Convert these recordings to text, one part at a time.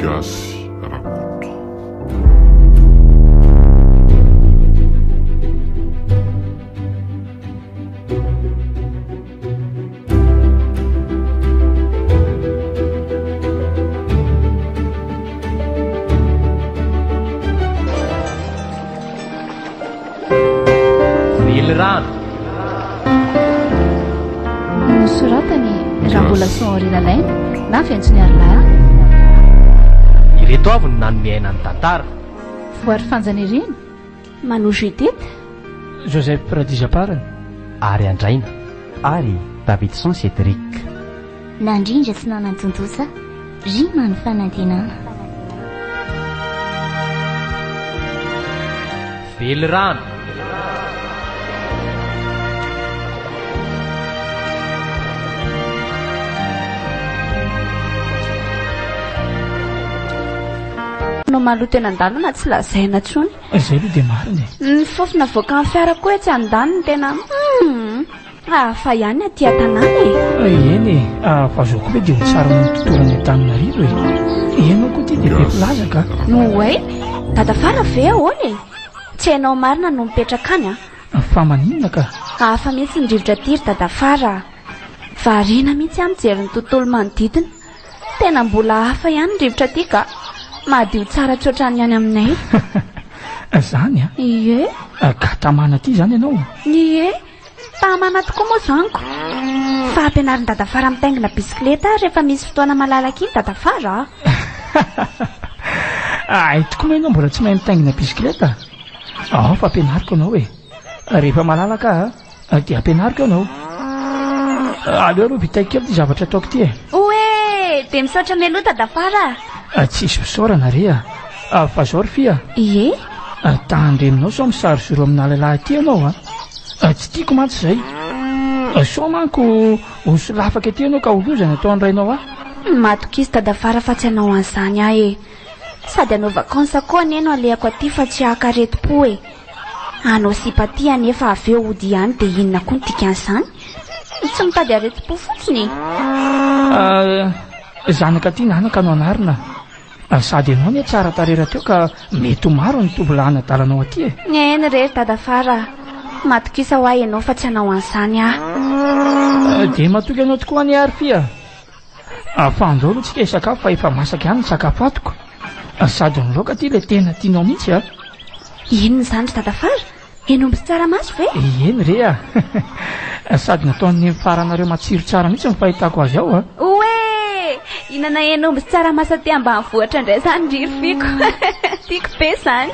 Gasy Rakoto. Vilrano nosoratany raha mbola soarinanay na fiantsony arylay ireto avy no nanomeaina ny tantara voary fanjanirina Manojitety Joseph Pradizaparany ary Andraina ary Davidson Cédric nandrindra tsy nanantontosa rima ny fanantenana Vilrano no maloha tena andalana tsy lazaina tsony zay aloha dia mariny ny fofona voaka amin'ny fiara koa tsy andaniny tena fa ihany aty an-tanàna eny fa zao koa hoe dia ho tsara ny totorany Antananarivo enao koa ty dia be pilazaka no hoe dadafara ve ahoana tsy hainao marina no mipetraka any fa maninona ka hafa mihitsy ny rivotra tiry dadafara variana mihitsy amin'ny jery ny tontolo manodidina tena mbola hafa ihany ny rivotra ty ka madio tsara tsotrany any aminay zany ie ka tamana ty zany ianao ie tamana tokoa moa zaniko fa ampianarin dadafara mitaingina bisikleta rehefa misy fotoana malalaka iny dadafara ay tokoa moa ianao mbola tsy mahay mitaingina bisikleta fa ampianariko anao rehefa malalaka dia ampianariko anao aleo aloha vitaiko kely ty zavatra ataoko ty oe dia misaotra meloha dadafara tsisy fisaorana re fa zao ry fia ie tahandreninao sao misary zoro amina lehilahy ty ianao tsy tiako mantsy zay sao manko oso lafaka ty ianao ka olozana atao an'rainao matokisy dadafara fa tsy hanao an'izany ahy sady anao vakansa koa neno alehako aty fa tsy ahakaretim-po anao sipaty anefa avy eo ody ihany dia inona koa ny tikan'izany tsy mitady aretim-po fotsiny zanaka ty nanaka no anarina sady ianao ny tsara tarera teo ka mety ho maro ny tobolahana dalanao aty eny rery dadafara matokisa ho ahy ianao fa tsy hanao an'izany dia matoky anao tokoa any ary fia fa andao aloha tsika hisakafo fa efa masaka ihany ny sakafo atoko sady ny laoka ty le tena tianao mihitsy inona izany ry dadafara enomby sy tsaramaso ve eny re sady nataony faranareo matsiro tsara mihitsy mifahitako azy ao oe inana enomby sy tsaramaso aty ambanivohitra indray zany riry fiko tiako be zany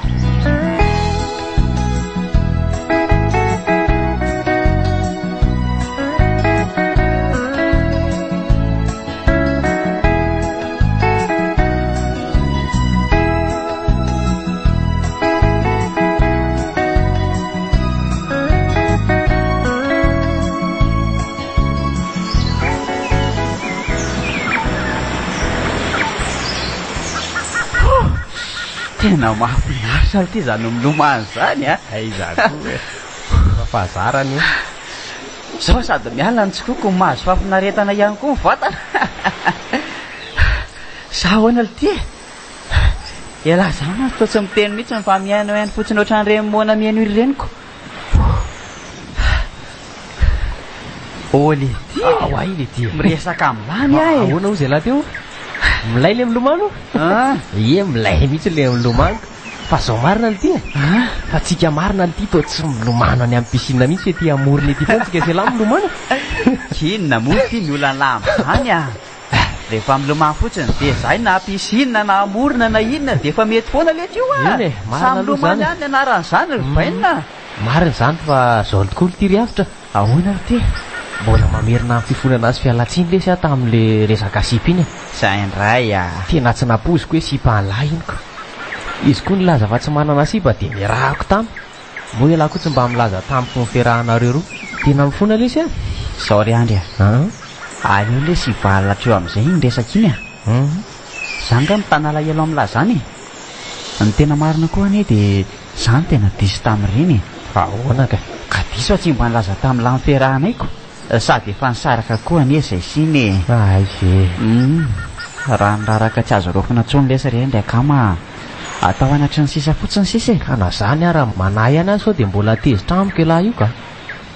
tena mahafinaritra ty zany milomany zany fahazarany zao sady miala ny tsikoko mahazo fahafinaretana ihany koa mivatana zaho ana ty ela zany toa tsy miteny mihitsy fa miainao ihany fotsiny ohatran'ireny miaino iry reniko le ty ay le ty miresaka amilany ahoana ho zay laha teo milay le milomano milay mihitsy le milomano fa zao marina ny ty fa tsika marina ny ty to tsy milomano any amin'ny piscine mihitsy ty amorony ty foana tsika sela milomano inona moa ty ny olana zany rehefa milomano fotsiny dia zay na piscine na amorona na inona dia efa mety foana le tio samy milomano any anaran'izany rybainina marina zany fa zao ny tokoa ty ry avitra ahoana ry ty mbola mamerina amin'ny fifonana azy fialatsiny lesy tamin'le resaka sipa iny zay indray tena tsy napoziko hoe sipa an'lahy iny ko izy koa nilaza fa tsy manana sipa dia mirahako tamy moa ialahy koa tsy mba milaza tamiko ny fiarahanareo roa tena mifona lesy zao ry andry aleo le sy valina treo amin'izay iny resaka iny zany ka mitana alahelo amin'lazany ny tena marina koa anie dia zany tena diso tamin'ireny ahoana ka diso tsy mba nilaza tamin'lahy ny fiarahanayko sady efa nisaraka koa anie zay siny ay ve raha niraraka tsy azo rofina tsony lesa re ndray kama atao anatry ny sisa fotsiny sisa e. Ka na zany ara manahy ana sao dia mbola tezitra amiko ilahy io ka.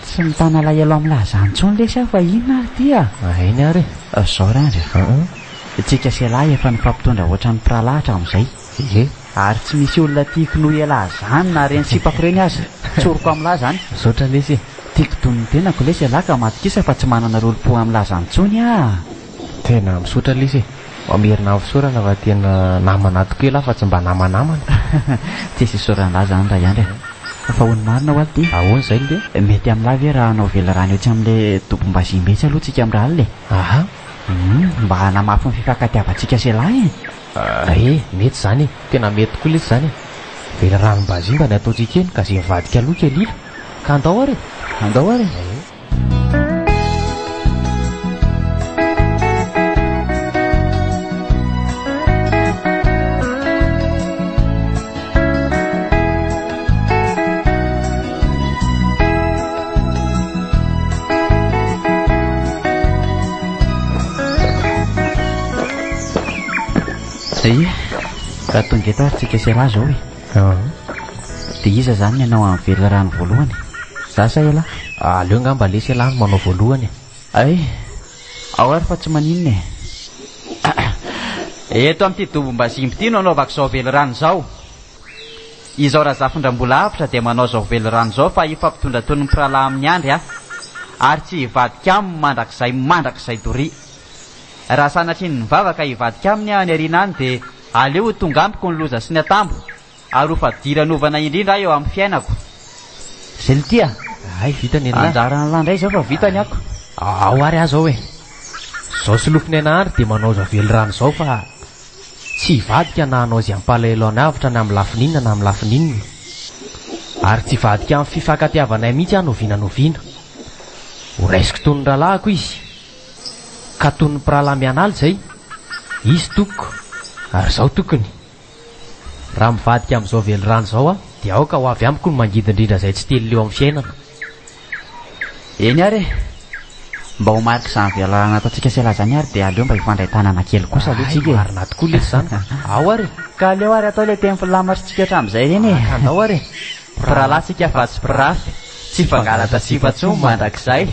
Tsy mitana lahelo amin'lahy zany tsony lesa fa inona ary ty a. Ainy ary zao randry tsika sy lahy efa nifampitondra ohatran'ny mpiralahatra amin'izay. Ary tsy misy olona tiako noho elahy zany na reny sipako reny azy tsoroko amin'lahy zany. Misaotra lesy e. Tiako tonony tenako lesy lahy ka matokisa fa tsy manana rolo-po amin'lahy zany tsony a. Tena misaotra lesy e. Mamerina amin'ny fisaorana fa tena namana tokoa lahy fa tsy mba namanamana. Tsy sy soran'lahy zany raha ihany fa hoany marina ho aly ty. Ahoana izay dia? Mety amin'lahy ve raha anao velarany eo tsy amin'ilay dobom-bazim-betsy aloha tsika amin'ny raha le. Aha. Mba hanamafy ny fifankatiavantsika sy lahy e. Mety zany e. Tena mety tokoa lesy zany e. Velaranom-bazimba ny ataontsika eny ka izay mivadika aloha kelila ka andao ary. Andao ary. Raha tonga eto ary tsika sy lahy zao e. Dia iza zany ny anao amin'ny velarano voalohany? Za sa ela? Aleo ngamba lesy lahy manao voalohany. Ao ary fa tsy maninona e. Eto amin'ity dobom-bazimby ity no anaovako zao velarano zao. Izao raha zafindram-bola avitra dia manao zao velarano zao fa ifampitondra tony mpiralahy amin'ny andry a. Ary tsy hivadika aminy mandrakizay doria. Raha sanatry ny vavaka hivadika aminy any ariana any dia aleo tonga amiko ny loza sy ny atambo ary ho fadiran'ovana indrindra eo amin'ny fiainako. Zay ny tia. Vita ny lahy. Anjarana lahy indray zao fa vitany ako. Ao ary aho zao e. Zao solofiny ana ary dia manao zao velorano zao fa tsy hivadika na hanao izay ampalahelo any avitra na amin'ny lafininina na amin'ny lafininina. Ary tsy hivadika amin'ny fifankatiavanay mihitsy aho novina. Ho raisiko tony ralahako izy ka tony mpiralahy mianaly zay izy tokoko ary zao tokony. Raha mivadika amin'izao velorano zao dia aoka ho avy amiko ny mangidy indrindra zay tsy telo leo amin'ny fiainana. Eny ary mba ho marika izany velorano ataontsika sy lahy zany ary dia aleo mba hifandray tanana kely kosa aloha tsika. Marina tokoa lesy zany. Ao ary. Ka aleo ary atao ilay teny filamasitsika hatramin'izay ireny e. Andao ary. Piralahy tsika fa tsy pirafy, tsy fangalatra sifa-tsony mandrakizay.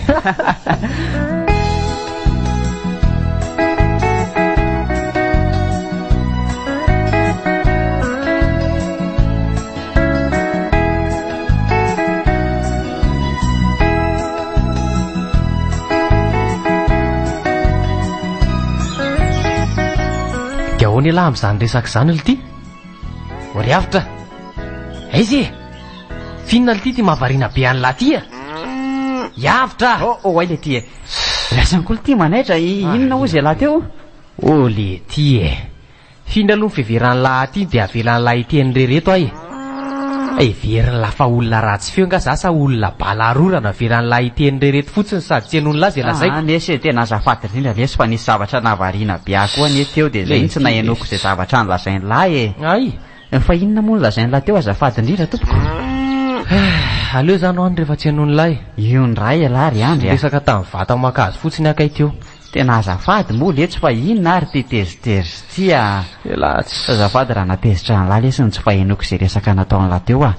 Ahoana lahy amin'izany resaka izany ly ty? Ory avitra. Aizy e. Finona ly ty mahavariana be an'lahy ty a. Iavitra. Ay le ty e. Rasany koa ty manaitra inona ozy lahy teo? Le ty e. Finona aloha ny fiheveran'lahy ty dia avelan'lahy iteny rereto ahy. Everiny lafa olona ratsy feo nga za sa olona balarorana veran'lahy iteny rereto fotsiny sady tsy henony lazy lazaiko. Nesy tena azafady indrindra lesy fa nisy zavatra navariana be akoa ny teo dia zay tsy nahenoko izay zavatra nolazainy lahy e. Fa inona moa nolazainy lahy teo azafady indrindra tompoko? Aleo zany hoany rehefa tsy henony lahy. Io ndray lahy ry andry. Resaka tamin'ny vata makazo fotsiny akay teo. Tena azafady moa letsy fa inona ary ty tezitezy ty a. Azafady raha natezitra ny lahy lesy tsy fahenoko izay resaka nataony lahy teo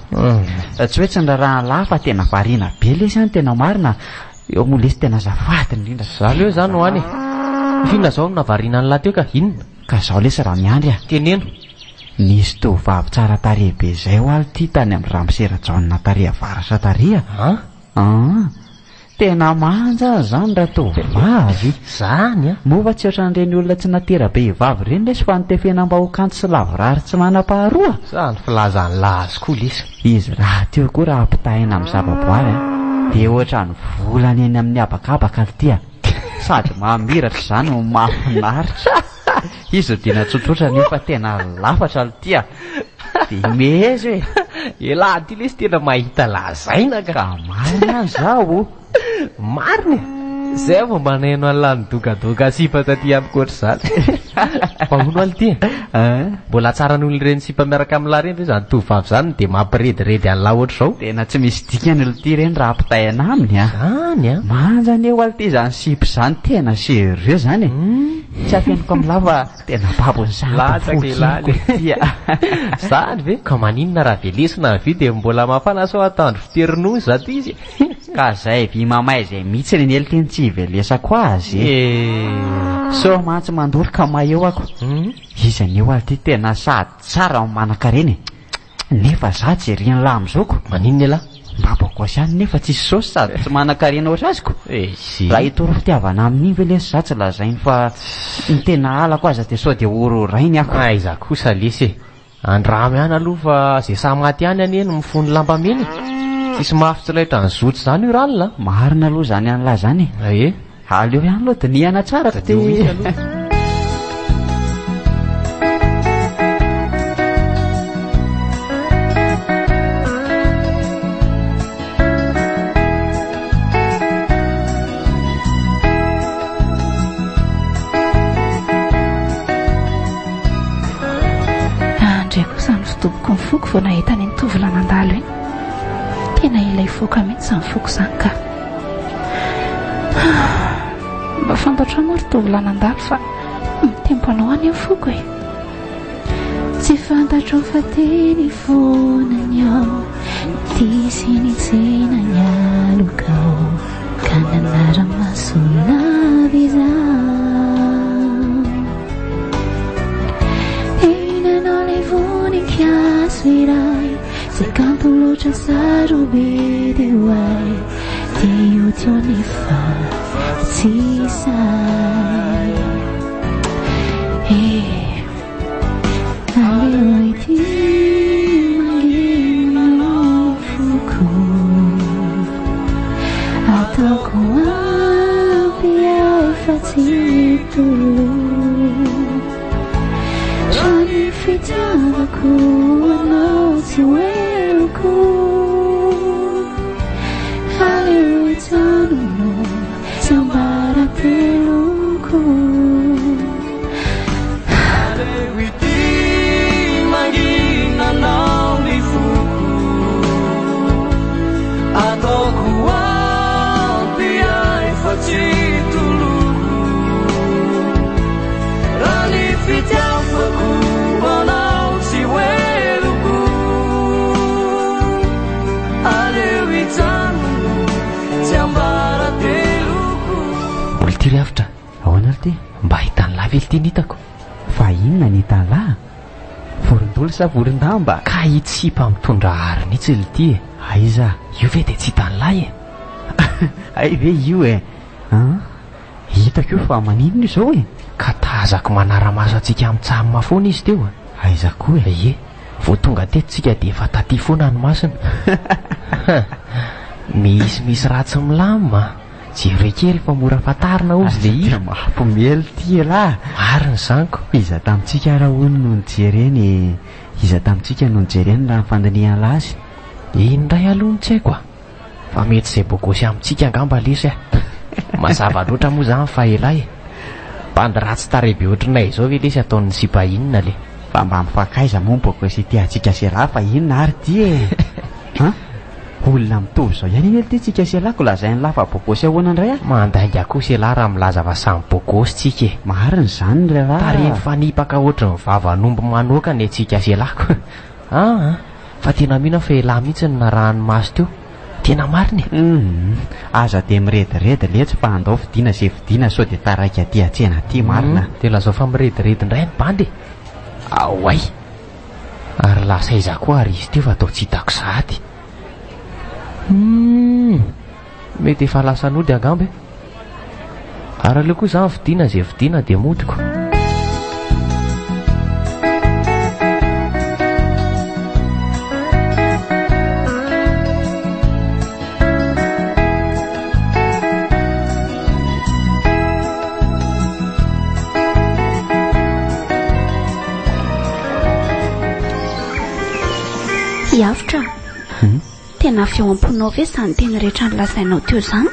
tsy hoe tsy nirarahany lahy fa tena variana be lesy any tena marina. Eo moa lesy tena azafady indrindra. Aleo zany hoany. Finona zao no navariana ny lahy teo ka inona? Ka zao lesy raha miandry a. Teneno. Nisy tovavy tsara tarehy be zay ho aly ty tany amin'ny ramosera jaonina tarehy avaratra tarehy. Tena manja zany raha tovavy zany a. Moa tsy ohatran'ireny olona tsy natera be hivavy ireny lesy fa nitefena mba ho kanto sy lavorary tsy manam-paharoa. Zany filazany lazy koa lesy. Izy raha teo koa raha ampitahina amin'ny zavaboary dia ohatran'ny volana eny amin'ny habakabaka ly ty a. Sady mamiratra zany ho mahafinaritra. Izy dina tsotsotra nefa tena lafatra ly ty a. Dia mezy hoe lahy ty lesy tena mahita lazaina ka. Marina zao. Marina. Zay vao maneno an'lany dogadoga sipa taty amiko ohatr'izany. Pahono aly ty. Mbola tsara n'olona ireny sipa miaraka amin'la reny zany tovavy zany dia mampirediredy an'la ohatr'izao. Tena tsy misy dikany olo ty reny raha ampitaina aminy a. Any a. Manjany eo aly ty zany sipy zany tena sérieux zany e. Tsy afianiko amin'la fa tena babony salatsaky zany ve ka maninona raha velesina vy dia mbola mafana sao atandro fiterinony zato izy. Ka zay vy mamay zay mihitsy ny eliteny tsy hivelesako azy. So mantsy mandory ka maheo ako. Izy an'eo aly ty tena sady tsara manaka-reny nefa za jerena la am'izao maninona ela mbabako asiany nefa tsisy saosy sady tsy manan-karena ohatr' aziko. Raha itoro fitiavana amin'iny ve lesy za tsy lazainy fa ny tena alako aza dia sao dia ororainy ako. Aiza kosa lesy andramy any aloha fa zay sa maty any any eny mifony lamba meny tsisy mafitsylaitra ny zotra zany io ranona. Marina aloha zany an'la zany e. Aleo ihany loha dia niana tsara ka ty. Toboko ny foko vao nahita ny tovolahy nandalo iny tena ilay foka mihitsy ny foko zany ka mba fantatra moa ry tovolahy nandalo fa mitempo-anao any amin'ny foko e. Tsy fantatro fa teny fonany ao ty sy ny tsenany alokao ka nanara-masolavy izaho voninkazo iray zay kanto loatra sarobe dia hoay dia io teo nefa tsy say aleo ity mangino foko ataoko ampy ahy fa tsy tolo trany fitiavako anao tsy hoeloko aleo itsanono tsy ambarateloko aleo ity manginanao ny foko ataoko ampy ahy fa tsy toloko raha ny fitiavako anao tsy hoeloko aleo itsanono tsy ambarateloko. Olo ty ry avitra ahoana ry ty mba hitan'la vely ty nitako fa inona ny hitan'la vorondolo sa vorondamba ka hitsipa mitondra ariny itsy ly ty e. Aiza io ve dia tsy hitan'la e. ay ve io e hitako io fa maninona izao e ka tazako manara-maso antsika mitsahy mafoana izy teo aiza koa e. Ie vao tonga tetintsika dia efa taty foana ny masina. Misy ratsy milamima jere kely fa mora fatarina ozy le izy mampomely ty la marina zaniko. Iza tamintsika raha hono no nijereny iza tamintsika no nijereny raha nyfandiniana azy indray aloha tsy haiko fa mety izay bogosy amintsika angamba lesy mazava loatra moa zany fa ela e bandy ratsy tarebe ohatrinay izao ve lesy ataon'ny sipa inona le fa mba mifakaiza moa bogosy ty atsika sela fa inona ary ty e olona mitovy zao ihany iny ty tsika selako lazainy lafa bogosy ahoana indray a mandainga koa sela raha milaza fa samy bogosy tsika e marina zany le raha tareny fanipaka ohatry ny vavanombo manoaka ny atsika selako fa tena mihina fa ela mihitsy ny narahany maso teo tena mariny aza dia mirediredy letsy fa andao vidina zay vidina sao dia taraika aty atsena aty marina dia lazao fa mirediredy indray ny bandy aoay ary lasa iza koa ary izy teo fa atao tsy hitako sady mety efa lasan'ody angamba e ary aleo koa zany vidina zay vidina dia modiko Yavitra tena feo am-ponao ve sany teny rehetra ny lasainao teo zany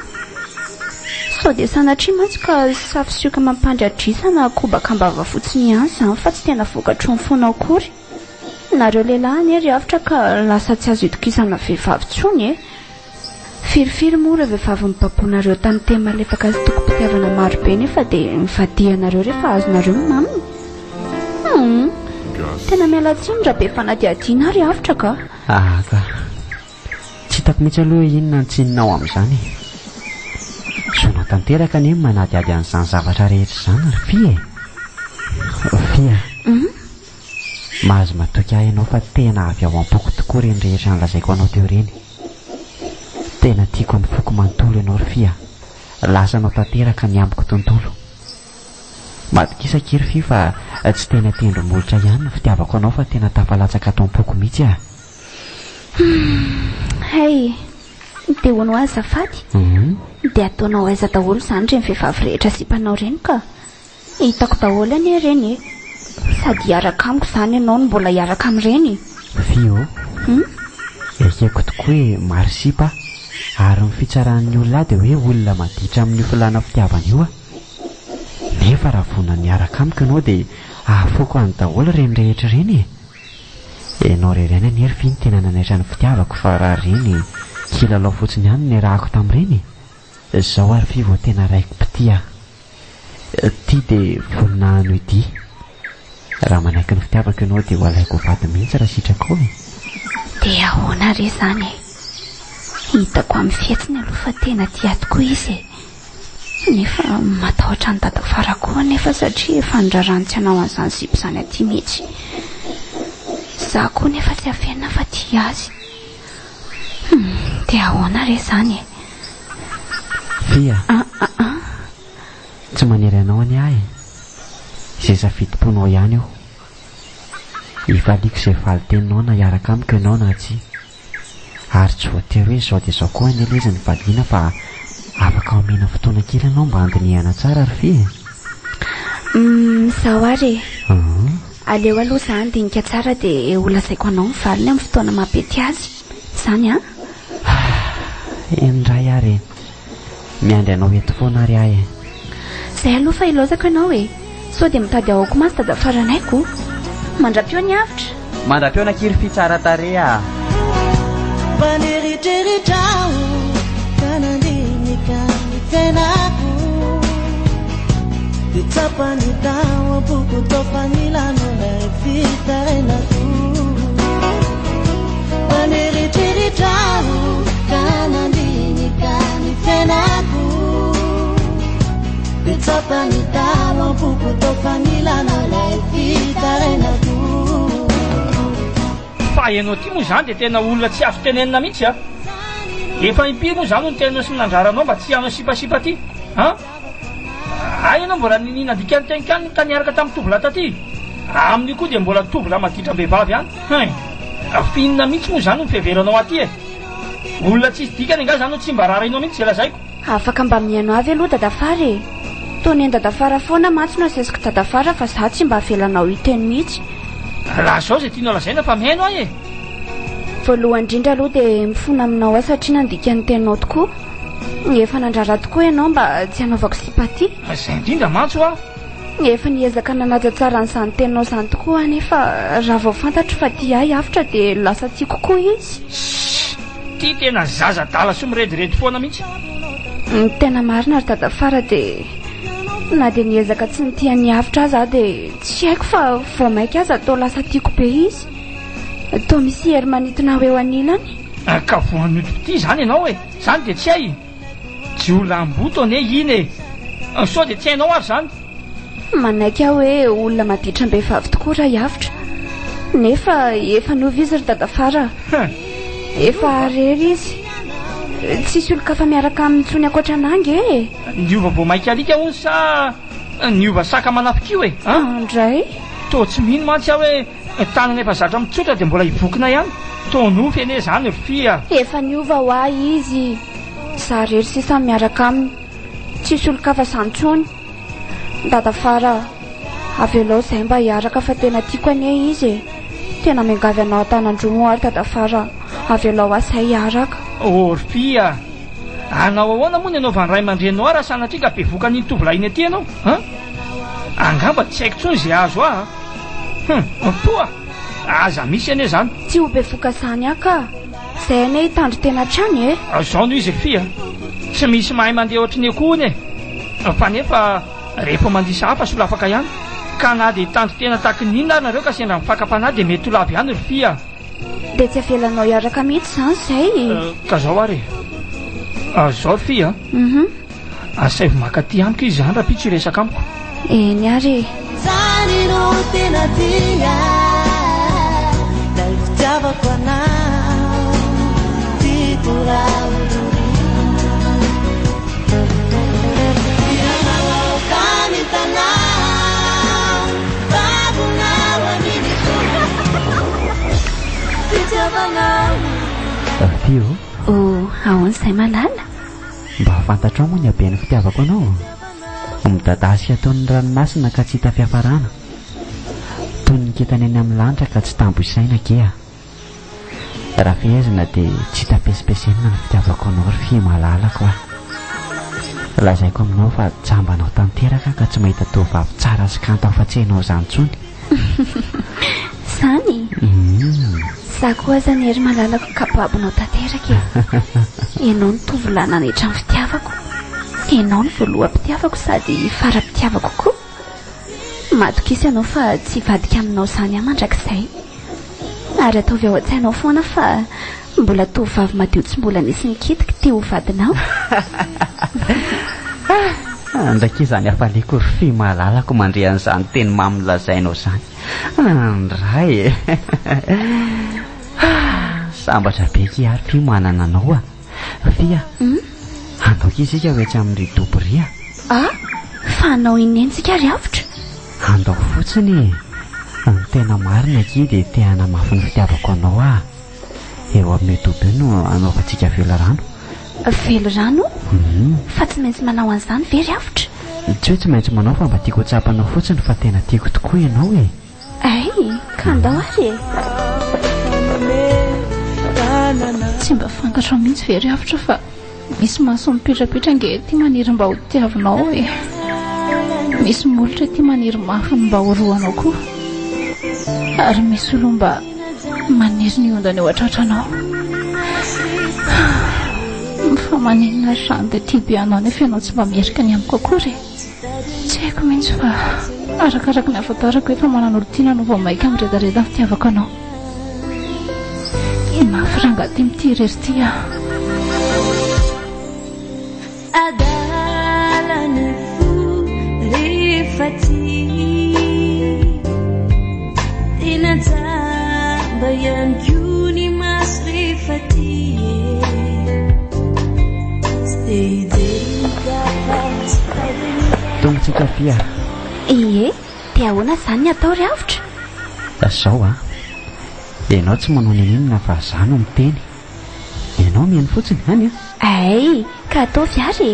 sao dia sanatria mantsy ka safisioka mampandradrisana kobakambava fotsiny ihany izany fa tsy tena vokatro ny foana akory nareo lehilahy ny ry avitra ka lasa tsy azo itokisana vehivavy tsony e firifiry moa ireo vehivavy mibaboanareo tamin'ny teny malefaka sy toko-pitiavana marobe nefa dia mivadihanareo rehefa azonareo ny maminy tena miala tsiny raha be fanadiadiana ry avitra ka ka tsy hitako mihitsy aloha inona ny tsinonao amin'izany sona tanteraka ny manadiady an'izany zavatra rehetra izany ry fia mahazo matoky ahy ianao fa tena avy ao am-poko tokoa reny rehetra nolazaiko anao teo reny tena tiako amin'ny foko manontolo ianao ry fia lasanao tanteraka ny amboko tontolo madikisa-kiry fia fa tsy tena tendromolotra ihany no fitiavako anao fa tena tafalatsaka atao am-poko mihitsy hay dia hoanao azafady dia ataonao aiza daholo izany reny vehivavy rehetra sipanao reny ka hitako daholo any reny e sady hiaraka amiko izany ianao no mbola hiaraka amin'ireny fio ekeko tokoa hoe maro sipa ary ny fitsaran'ny olona dia hoe olona maditra amin'ny filana fitiavana io nefa raha vonany miaraka amiko ianao dia ahafoko any daholo reny rehetra reny ianao rereny anery fi ny tena nanaitra ny fitiavako fa raha reny kilalao fotsiny ihany ny rahako tamin'ireny izao ary fivo tena raiko pitia ty dia voninahino idy raha manaiky ny fitiavako ianao dia ho alaiko vady mihitsy raha sitrako dia ahoana re izany hitako amin'ny fietsiny aloha fa tena tia tokoa izy nefa matahotra ny dadafara koa nefa satria efa ndrarantsy anao an'izany sipo izany aty mihitsy za koa nefa tsy afenina fa tia azy dia ahoana re izany fia tsy manery anao any ahy izay safidimponao ihany io hivaliko izay valiteninao na hiaraka amiko ianao na tsy ary tsy voatery hoe izao dia izao koa any aloha izy ny valiana fa afaka omena fotoana kely ianao mba andinihana tsara ry fia zaho ary aleo aloha za andinika tsara dia olazaiko anao ny valiny amin'ny fotoana mampety azy izany endray ary miandry anao eto foana ary ahy izay aloha fa ilozako ianao sao dia mitady ahoako masy dadafaranayko mandra-peo ny avitra mandra-peo nakiry fitsara tare Paneriteritrao kanandinika ny tenako Ditsapany tao buku topanilano lay fitarenako Paneriteritrao kanandinika ny tenako Ditsapany tao buku topanilano lay fitarenako fa ianao ty moa izany dia tena olona tsy azo tenenina mihitsy efa impiry moa izany no tena sy nandraranao mba tsy hanao sipasipa ty ay ianao mbola ninadika ny tenikany ka niaraka tamin'ny tovolahy taty amin'io koa dia mbola tovolahy maditra-behivavy any finina mihitsy moa izany no mifeveranao aty olona tsisy dikany anga zany no tsy mba rarainao mihitsy zay lazaiko afaka mba mihainao avy aloha dadafara tony dadafara foana matsy no asesiko dadafara fa za tsy mba avelanao iteny mihitsy raha zao zay tianao lazaina fa mihaino ahy voalohany indrindra aloha dia mifona aminao satria nandika ny teninao tokoa efa nandrara tokoa ianao mba tsy hanaovako sipaty zay indrindra mantso efa niezaka nanaja tsara n'izany teninao izany tokoa nefa raha vao fantatro fa tia ahy avitra dia lasa tia kokoa izy ty tena zaza-dala sy mirediredy foana mihitsy tena marina ry dadafara dia na dia niezaka tsy nitia ny avitra aza dia tsy haiko fa vao mainka aza atao lasa tiako be izy atao misy hery manitona ho eo anilany ka voanito ty zany ianao zany dia tsy hay tsy olona amboto ane iny sao dia tsy hainao ary zany manaiky aho hoe olona maditra-behivavy tokoa raha hiavitra nefa efa niova izy ry dadafara efa arery izy tsisy olo-kafa miaraka amin'ntsony akoatra anangy niova vao mainka alika hono sa niova saka manafika io andray to tsy mino mantsy aho hoe tanana efa zatra mitsotra dia mbola hivokina ihany to nofy ane zany ry fia efa niova ho ahy izy za rery sisa miaraka aminy tsisy olo-kafa santsony dadafara avelao izay mba hiaraka fa tena tiako ane izy tena miangavy anao an-tanandromo ary dadafara avelao ahy izay hiaraka ry fia Anao ahoana moa ny anao van ray aman-drenao raha sanatria ka be vokany tovolahy iny aty ianao angamba tsy haiko tsony izay azo toa aza misy ane zany tsy ho be voka zany aka izay ane hitandro tena trany zao no izy fia tsy misy mahay mandeha ohatrany akohony fa nefa rehefa mandisa hafa sola afaka ihany ka na dia hitandro tena tahaka ninona nareo ka sendra mifakapanahy dia mety olavy ihany ry fia dia tsy avelanao iaraka mihitsy zany zay ka zao ary zao fia asavy makaty amiko izy zany raha pitsy resaka amiko eny ary zany no tena tia dal fitiavako anao tiako raha Fio ahoana izay malala mba fantatrao moa ny haben'ny fitiavako anao midadasika ataon'ny ranomasina ka tsy hita fiafarana toy ny kitany any amin'ny lanitra ka tsy tambo isaina kea raha fehezina dia tsy hita pesipesena ny fitiavako anao ry fia malalako lazaiko aminao fa jambanao tanteraka ka tsy mahita tovavy tsara sy kanto afa-tsenao zany tsony zany za koa zany ery malalako kapabonao tanteraka ianao ny tovolahy nanetra ny fitiavako ianao ny voaloham-pitiavako sady fara-pitiavako koa matokisy ianao fa tsy vadika aminao zany aho mandrakizay ary ataovy ao an-tsainao foana fa mbola tovavy madio tsy mbola nisy nikitika teo ho vadinao ndraiky izany hafaliako ry fia malalako mandre an'izany teny mamylazainao zany andray sambatra be ki ary fia manana anao fia andaoka isika hoetsy amin'ny doboria fa anao inentsika ry avitra andao fotsiny ny tena marina ki dia tehana mafy ny fitiavako anao eo amin'ny dobo no anaovantsika velorano velorano fa tsy maintsy manao an'izany very avitra tsy hoe tsy maintsy manao fa mba tiako hotsapanao fotsiny fa tena tiako tokoa ianao ay ka andao ary tsy mba fankatra mihitsy very avitra fa misy maso mipitrapitra nge ty maniry mba ho tiavinao misy molotra ty maniry mafiny mba horoanao koa ary misy olo mba maniry ny ondany eo atraotranao fa maninona zany dia tia be anao nefa ianao tsy mba mierika ny amiko akory tsy haiko mihitsy fa arakaraka ny afatarako efa manan'olo tiana no vao maika miredareda ny fitiavako anao mafiranga ty mity rery ty adalany fo rehefa ty tena jamba ihany ko ny maso rehefa ty tongotsika fia ie dia ahoana zany ny atao ry avitra zao ianao tsy manao ninina fa zany no miteny ianao mihaino fotsiny hany ay ka ataovy ary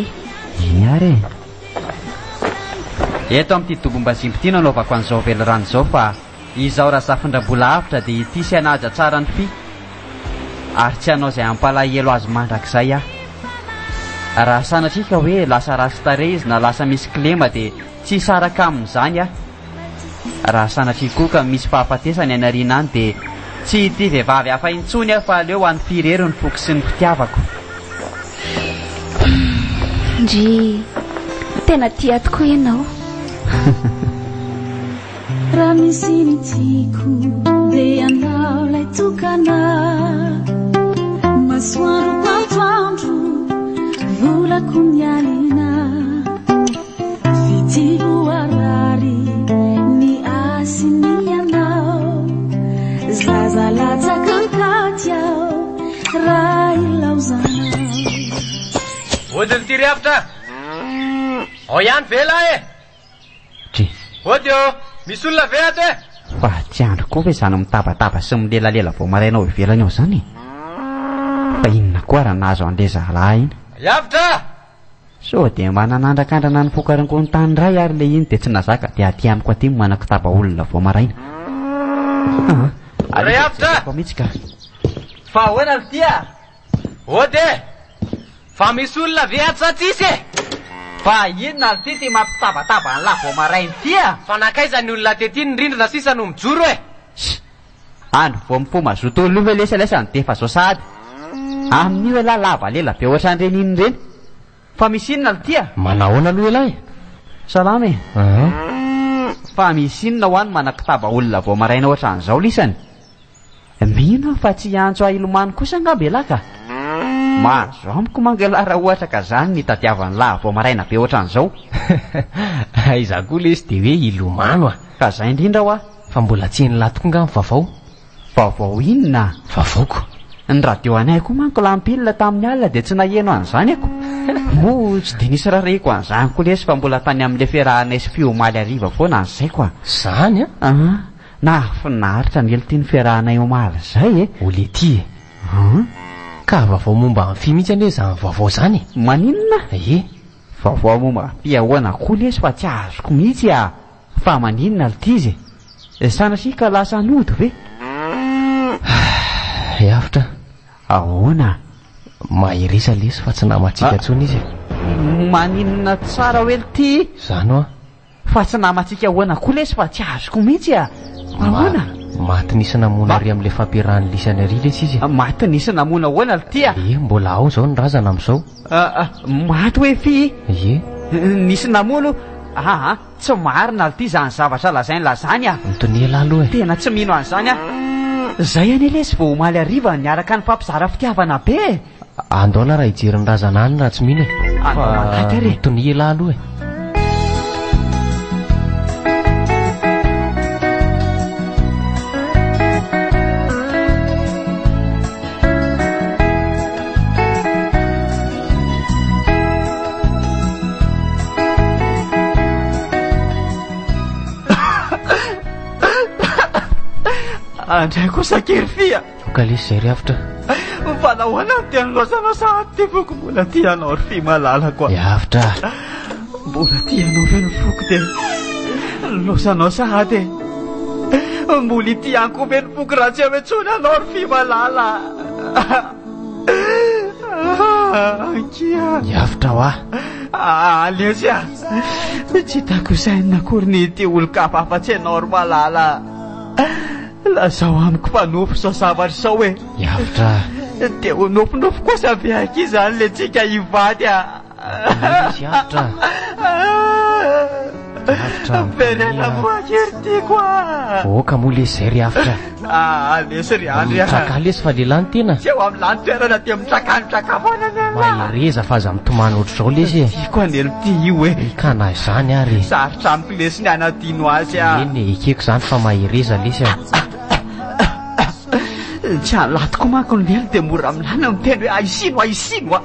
iny ary eto amin'ity dobom-bazimby ity nanaovako an'izao velorano izao fa izao raha zafindram-bola avitra dia ity sy anaja tsara ny fi ary tsy hanao izay ampalahelo azy mandrakizay raha sanatrika hoe lasa rasy tare izy na lasa misy klema dia tsy saraka amin'izany raha sanatria koa ka misy fahafatesany anariana any dia tsy ty vehivavy hafa intsony fa aleo any firero ny foky sy ny fitiavako ndry tena tia tokoa ianao raha misy ny tiako dia anao lay tokana masoandro antoandro volako mialina fitilo arary ny asiny anao zazalatsaka nkaty ao raha ilaozana odiny ty riavitra ao ihany vela ody misy olona ve ato fa tsy andro koa ve zany mitabataba sy milelalela vao marainao ivelany ao zany fa inona koa raha nahazo an'le zalahy iny riavitra so dia mananandrakandrana ny fokariko ny tany ray ary le iny dia tsy nazaka dia aty amiko aty manakitaba olona vao maraina riavitra mihitsy ka fa ahoana ny tia ody fa misy olona veatsa tsisy e. Fa inona ty ty mampitabataba ny lavo marainy ty a? Fa nakaiza ny olona tety nindrindra sisa no mijoro e. Andro vao mifo mazoto aloha lesalesa ny tefa zao sady. Amin'io ela lava lela be ohatran'ireny iny reny. Fa misy inona ty a? Manahoana aloha elahy? Salama e. Fa misy inona ho any manakitaba olona vao maraina ohatran'izao lisany. Mino fa tsy antso ahilomany kosa angamba elahy ka. Mahazo amiko mangala raha ohatra ka zany ny tadiavan'ny lahy vao maraina be ohatran'izao. Aiza koa lesy de hoe ilomano a. Ka zay indrindra ho a. Fa mbola tsy nilatoko nga amin'ny vavao. Vavao inona? Vavaoko. Ny radio anay koa manko lampilina tamin'ny alina de tsy naheno an'izany ako. Mo tsy de nisy rareko an'izany koa lesy fa mbola tany amin'le fiarahanay sy fiomaly ariva foana an'izay koa. Zany a? Na finaritra ny elo ty ny fiarahanay omaly zay e. Ole ty e. Ka vavao momba amin'ny fi mihitsy anie zany vavao zany. Maninona? Ie. Vavao momba mpiahoana koa lesy fa tsy azoko mihitsy a. Fa maninona litizy e. Sanasika lasa anodo ve? Eafitra. Ahoana? Mahirisa lesy fa tsy namatsika tsony izy. Maninona tsara hoe ty? Zany oa. Fa tsy namatsika ahoana koa lesy fa tsy azoko mihitsy a. Ahoana? Maty nisy namona ary amin'le fampiarahan'ny lisany ary lesy izy. Maty nisy namona ahoana ty a? Ie, mbola ao zao ny razana amin'izao. Maty hoe fi? Ie. Nisy namono? Tsy marina ty zany zavatra lazainy lazany a. Mitony ela aloha e. Tena tsy mino an'izany a. Zay ane lesy vao omaly ariva niaraka ny fampizara fitiavana be. Andola raha hijery ny razana any raha tsy mino e. Fa mitony ela aloha e. Andray kosa kery fia. Ka lesy zay riavitra. Fa nahoana ny tiany loasanao sahady ty foko mbola tianao ry fi malala koa. Riavitra. Mbola tianao ve ny foko de loasanao sahady e. Mbola tianko ve ny foko raha tsy ametsony anao ry fi malala. Ankia. Riavitra hoa. Lesy a. Tsy hitako sainina akory ny ty olo-kafa afa-tsy anao ry malala. Lazao amiko fa nofo sao zavatra sao e. Riavitra. Dia ho nofonofo kosa be aky zany le tsika hivady a. Riavitra. Verena voakery ty koa. Oka moa lesy zay riavitra. Lesy ry andry a. Traka lesy fa lehilahy ny tena. Tsy eo amin'ilany toerana dia mitrakany-trakafonana mahireza fa aza mitomany ohatr'izao lesy e. Iko anelo ty io e. Ikana zany ary. Sarotra amiko lesy ny anadino azy a. Eny ekeko zany fa mahireza lesy a. Tsy alatiko manko ny elo dia mora milana miteny hoe aisino a.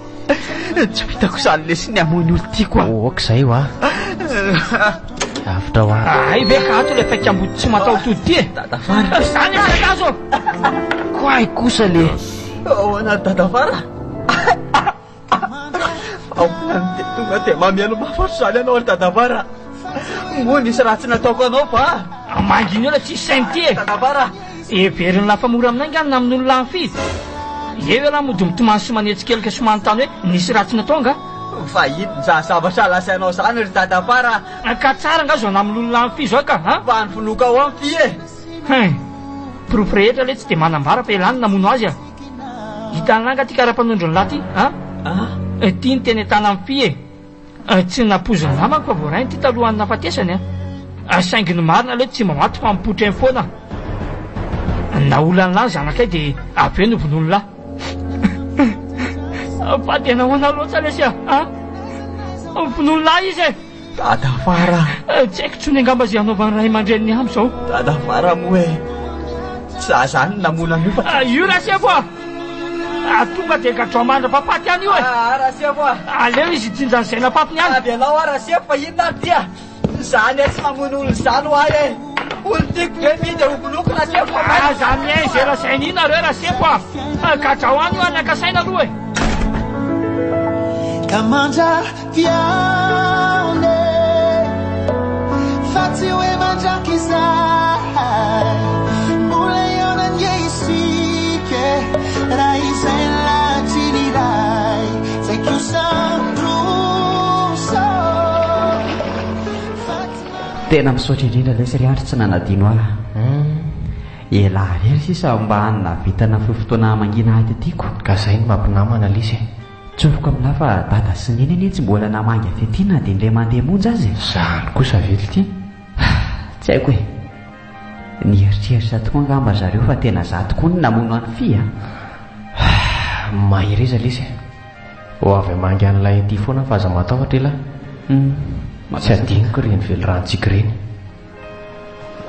Tsy hitako zany lesy ny amony olo ty koa. Okizay hoa. Avitra hoa. Ay ve ka ato le faiky ambody tsy mataotody ty e. Dadafara. Zany azakazo. Koay kosa le. Ahoana dadafara. Ahoana ny tonga dia mamelo mafatro zany anao ry dadafara. Moa nisy raha tsy nataoko anao va? Manginy eo la tsisy sainy ty e. Dadafara. Everiny lafa mora aminay ngany amin'olona ny fizy. Eo raha mody mitomany sy manetsikely somany tany hoe nisy raha tsy natonga. Fa ito za zavatra lasainao zany ry dadafara. Ka tsara nga zao amin'olona ny fizy ao ka. Fa ny voloka ao amin'ny fi e. Pirofo rehetra le tsy dia manambara fa elany namono azy a. Hitananga ty kara-panondro ny laty ty ny teny tana amin'ny fi e. Tsy napozony namako fa voarainy ty talohan'ny nafatesany a. Sainginy marina le tsy mamaty fa mipotra eny foana. Na olany lahy zanakay dia avy eo novonono lahy. Fa tena hoana loatra lesy a. Vonono lahy izy e. Dadafara. Tsy haiko tsony angamba zay anaovany ray aman-dreniny amiko zao. Dadafara moa e. Za zany namona an'io fa. Io raha siako a. Tonga dia gadrao-mandra papaty any io e. Raha siako a. Aleo izy jinjany zaina papiny any. Avelao a raha siako fa inona ty a. Zany e tsy mamono olo zany ho ahy e. Olo tiako ve midy oboloko raha siako a. Za miain zay raha sainy ina reo raha siako a. Gadrao any io any akasaina aloha e. Kamanja piane Fati we manja kisai Mule yona nyeisike Raisela chinirai Take you tena misaotra indrindra ilay sy ry andro tsy nanadino ahy ela rery sisa mba hanina vitana fotoana mangina ahy tiako ka zay ny mampinamana lisy tsofoko amin'ahy fa dada sy neny anie tsy mbola namanga fiatiana dia nilay mandeha monja azy zany kosa vely ty tsy haiko hoe ny eritreritra tokoa angamba zareo fa tena za tokoa ny namono any fia mahireza lisy ho avy mangy an'ilay ty foana fa aza matahotra ela tsy adiniko reny vely rantsika reny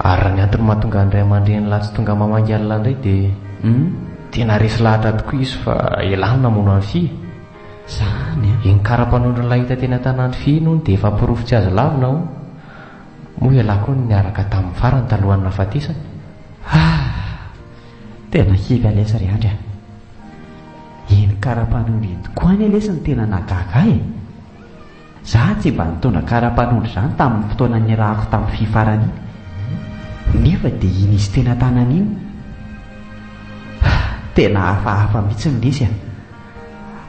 ary raha ny antony mahatonga andray aman-dreny laha tsy tonga mamangy alina indray dia tena resy lahatra tokoa izy fa elany namono any fia zany iny karapanondro lahita teny an-tanany fia nohony dia efa pirofo tsy azo lavina o moa ela koa niaraka tamin'ny farany talohan'ny nafatesany tena hivy alesa ry andry iny karapanondro iny tokoa any alesany tena nagaga e za tsy mba nitondra karapanondro zany tamin'ny fotoana nirahako tamin'ny fifarany nefa dia iny izy tena tanana iny tena hafahafa mihitsy ny lesy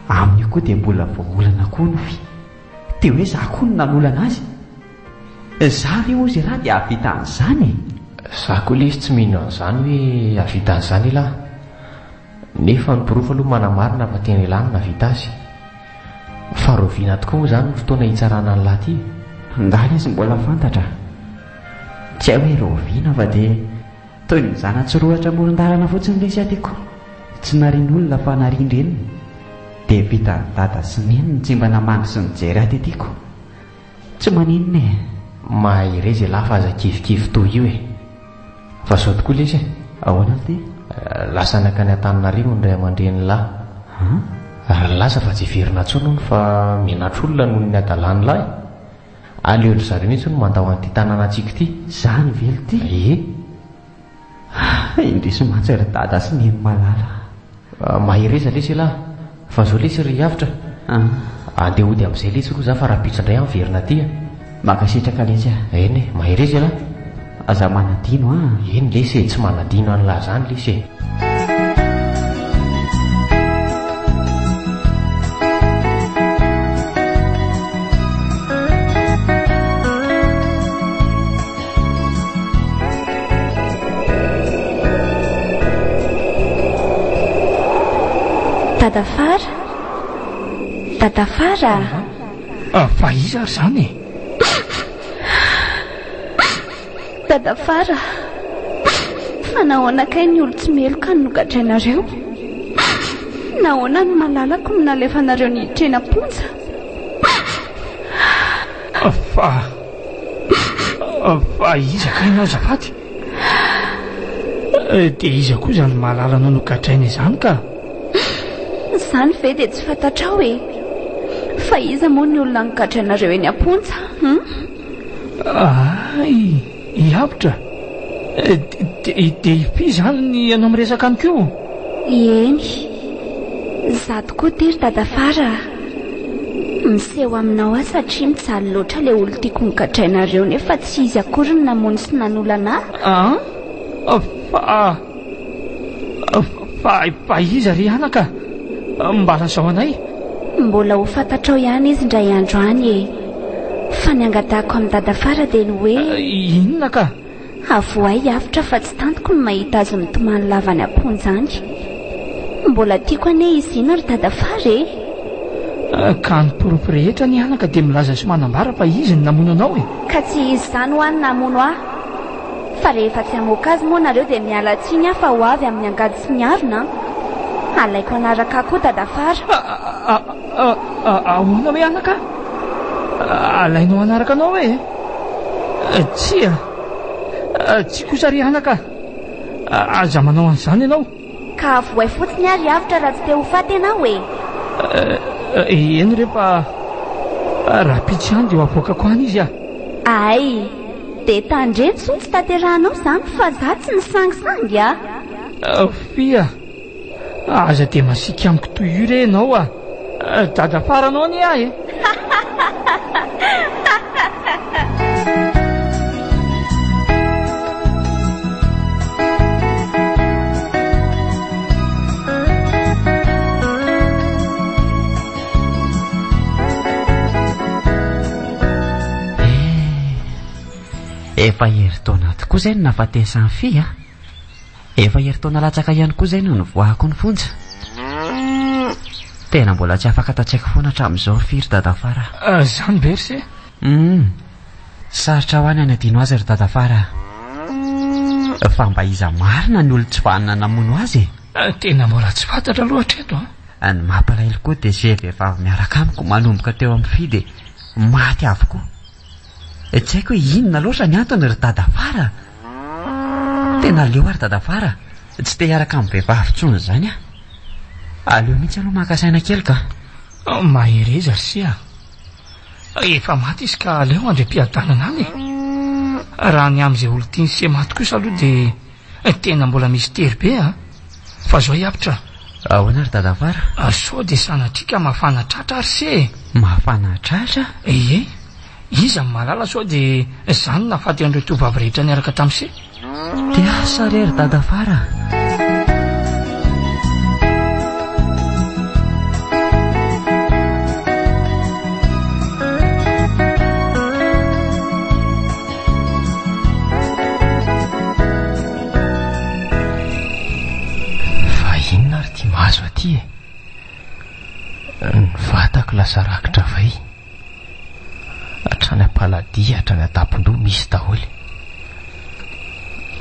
amin'io koa dia mbola voaolana koa no fi dia hoe za koa no nanolana azy za re ozy raha dia havita an'izany za koa lesy tsy mino an'izany hoe havita an'izany ilahy nefa ny pirofo aloha manamarina fa tena ilany navita azy fa roviana tokoa moa zany ny fotoana hitsarana ny lahy ty ndany izy mbola fantatra tsy hay hoe roviana fa dia toy ny zana-tsirohatra moron-dalana fotsiny lesy atyko tsy narian'olona fa narian-dreny dia vita ny dada sy neniny tsy mba namandry sy nijery aty tiako tsy maninona e mahirezy elahy fa aza kivikivy toy io e fa zao tokoa lesy ahoana ty lasa nakany an-taninarivo ndray aman-dreny lahy ary lasa fa tsy verina tsonony fa menatr'olona noho ny adalany lahy aleoly zareo mihitsy no mandao an'ity tanàna antsika ity zany vely ty indrisy mantsy ry dada sy neny malala mahireza lesy lahy fa zao lesy ry havitra andeha ody amin'izay lesy roa za fa raha pitsindray amin'ny verina ty makasitraka lesy eny e mahireza lahy aza manadino eny lesy tsy manadino an'lahy zany lesy Dadafara fa iza zany Dadafara fa nahoana kay ny olo tsy meloka ny nogadrainareo nahoana ny malalako minalefanareo ny hitrena ponja fa iza kay nao zafady dia iza koa zany malala nao nogadraina izany ka zany ve dia tsy fantatra hoe fa iza moa ny olona nogadrainareo eny amponja ay iavitra dia ipi zany ny ianao miresaka amiko eny za tokoa tery Dadafara miseho aminao aho satria mijaly loatra ilay olo tiako nogadrainareo nefa tsy izy akory ny namono sy nanolana fa iza ry anaka mba lazao anay mbola ho fantatrao ihany izy ndray andro any e fa ny angatahako amin'ny Dadafara dia ny hoe inona ka avoay avitra fa tsy tantoko ny mahita azy mitomany lavany amponja any mbola tiako anie izy ino ry Dadafara ka ny poropy rehetra ny anaka dia milaza sy manambara fa izy ny namono anao ka tsy izy zany ho any namono ahy fa rehefa tsy hamoaka azy moa nareo dia miala tsiny aho fa ho avy amin'ny angady sy miarina alaiko anaraka koa Dadafara ahoana hoe anaka alainao anaraka anao hoe tsy kosa ry anaka aza manao an'izany ianao ka avoay fotsiny ary avitra raha tsy te ho faty ianao eny rehefa raha pitsy any dia ho avoakako any izy ay dia tandreny so tsy tanterahanao zany fa za tsy nisangisangy fia aza dia masika amiko toy io re ianao Dadafara anao any ahy Efa herintaona tokoa izay no nahafatesan'ny fia. Efa herintaona latsaka ihany koa izay no nivoahako ny fonja. Tena mbola tsy afaka tatsaiko foana hatramin'izao firy dadafara. Zany berse? Sarotra ho any any adino azy ry dadafara. Fa mba iza marina ny olo tsy vanina namono azy. Tena mbola tsy fantatra loatra eto. Ny mampalahelo koa dia izay vehivavy miaraka amiko manomboka teo amin'ny fia dia maty avokoa. Tsy haiko hoe inona loatra ny antony ry dadafara. Tena leo ary dadafara. Tsy te hiaraka amin'ny vehivavy tsony izany a. Aleo mihitsy aloha makasaina kely ka. Mahereza sia. Efa maty izy ka aleo andrem-piadanana any. Raha ny amin'izay olo tiany sy maty kosa aloha dia tena mbola mistera be a. Fa zao hiavitra. Ahoana ry dadafara? Sao dia sanatrika mafana tratra ary se. Mafana tratra? Iza ny malala sao dia zany nafaty an'ireo tovavy rehetra niaraka tamin'ny se. Dia asa ry dadafara. Mahazo aty ny vatako lasa rakitra vay. Hatrany apaladia hatrany atapon-doha misy daholo.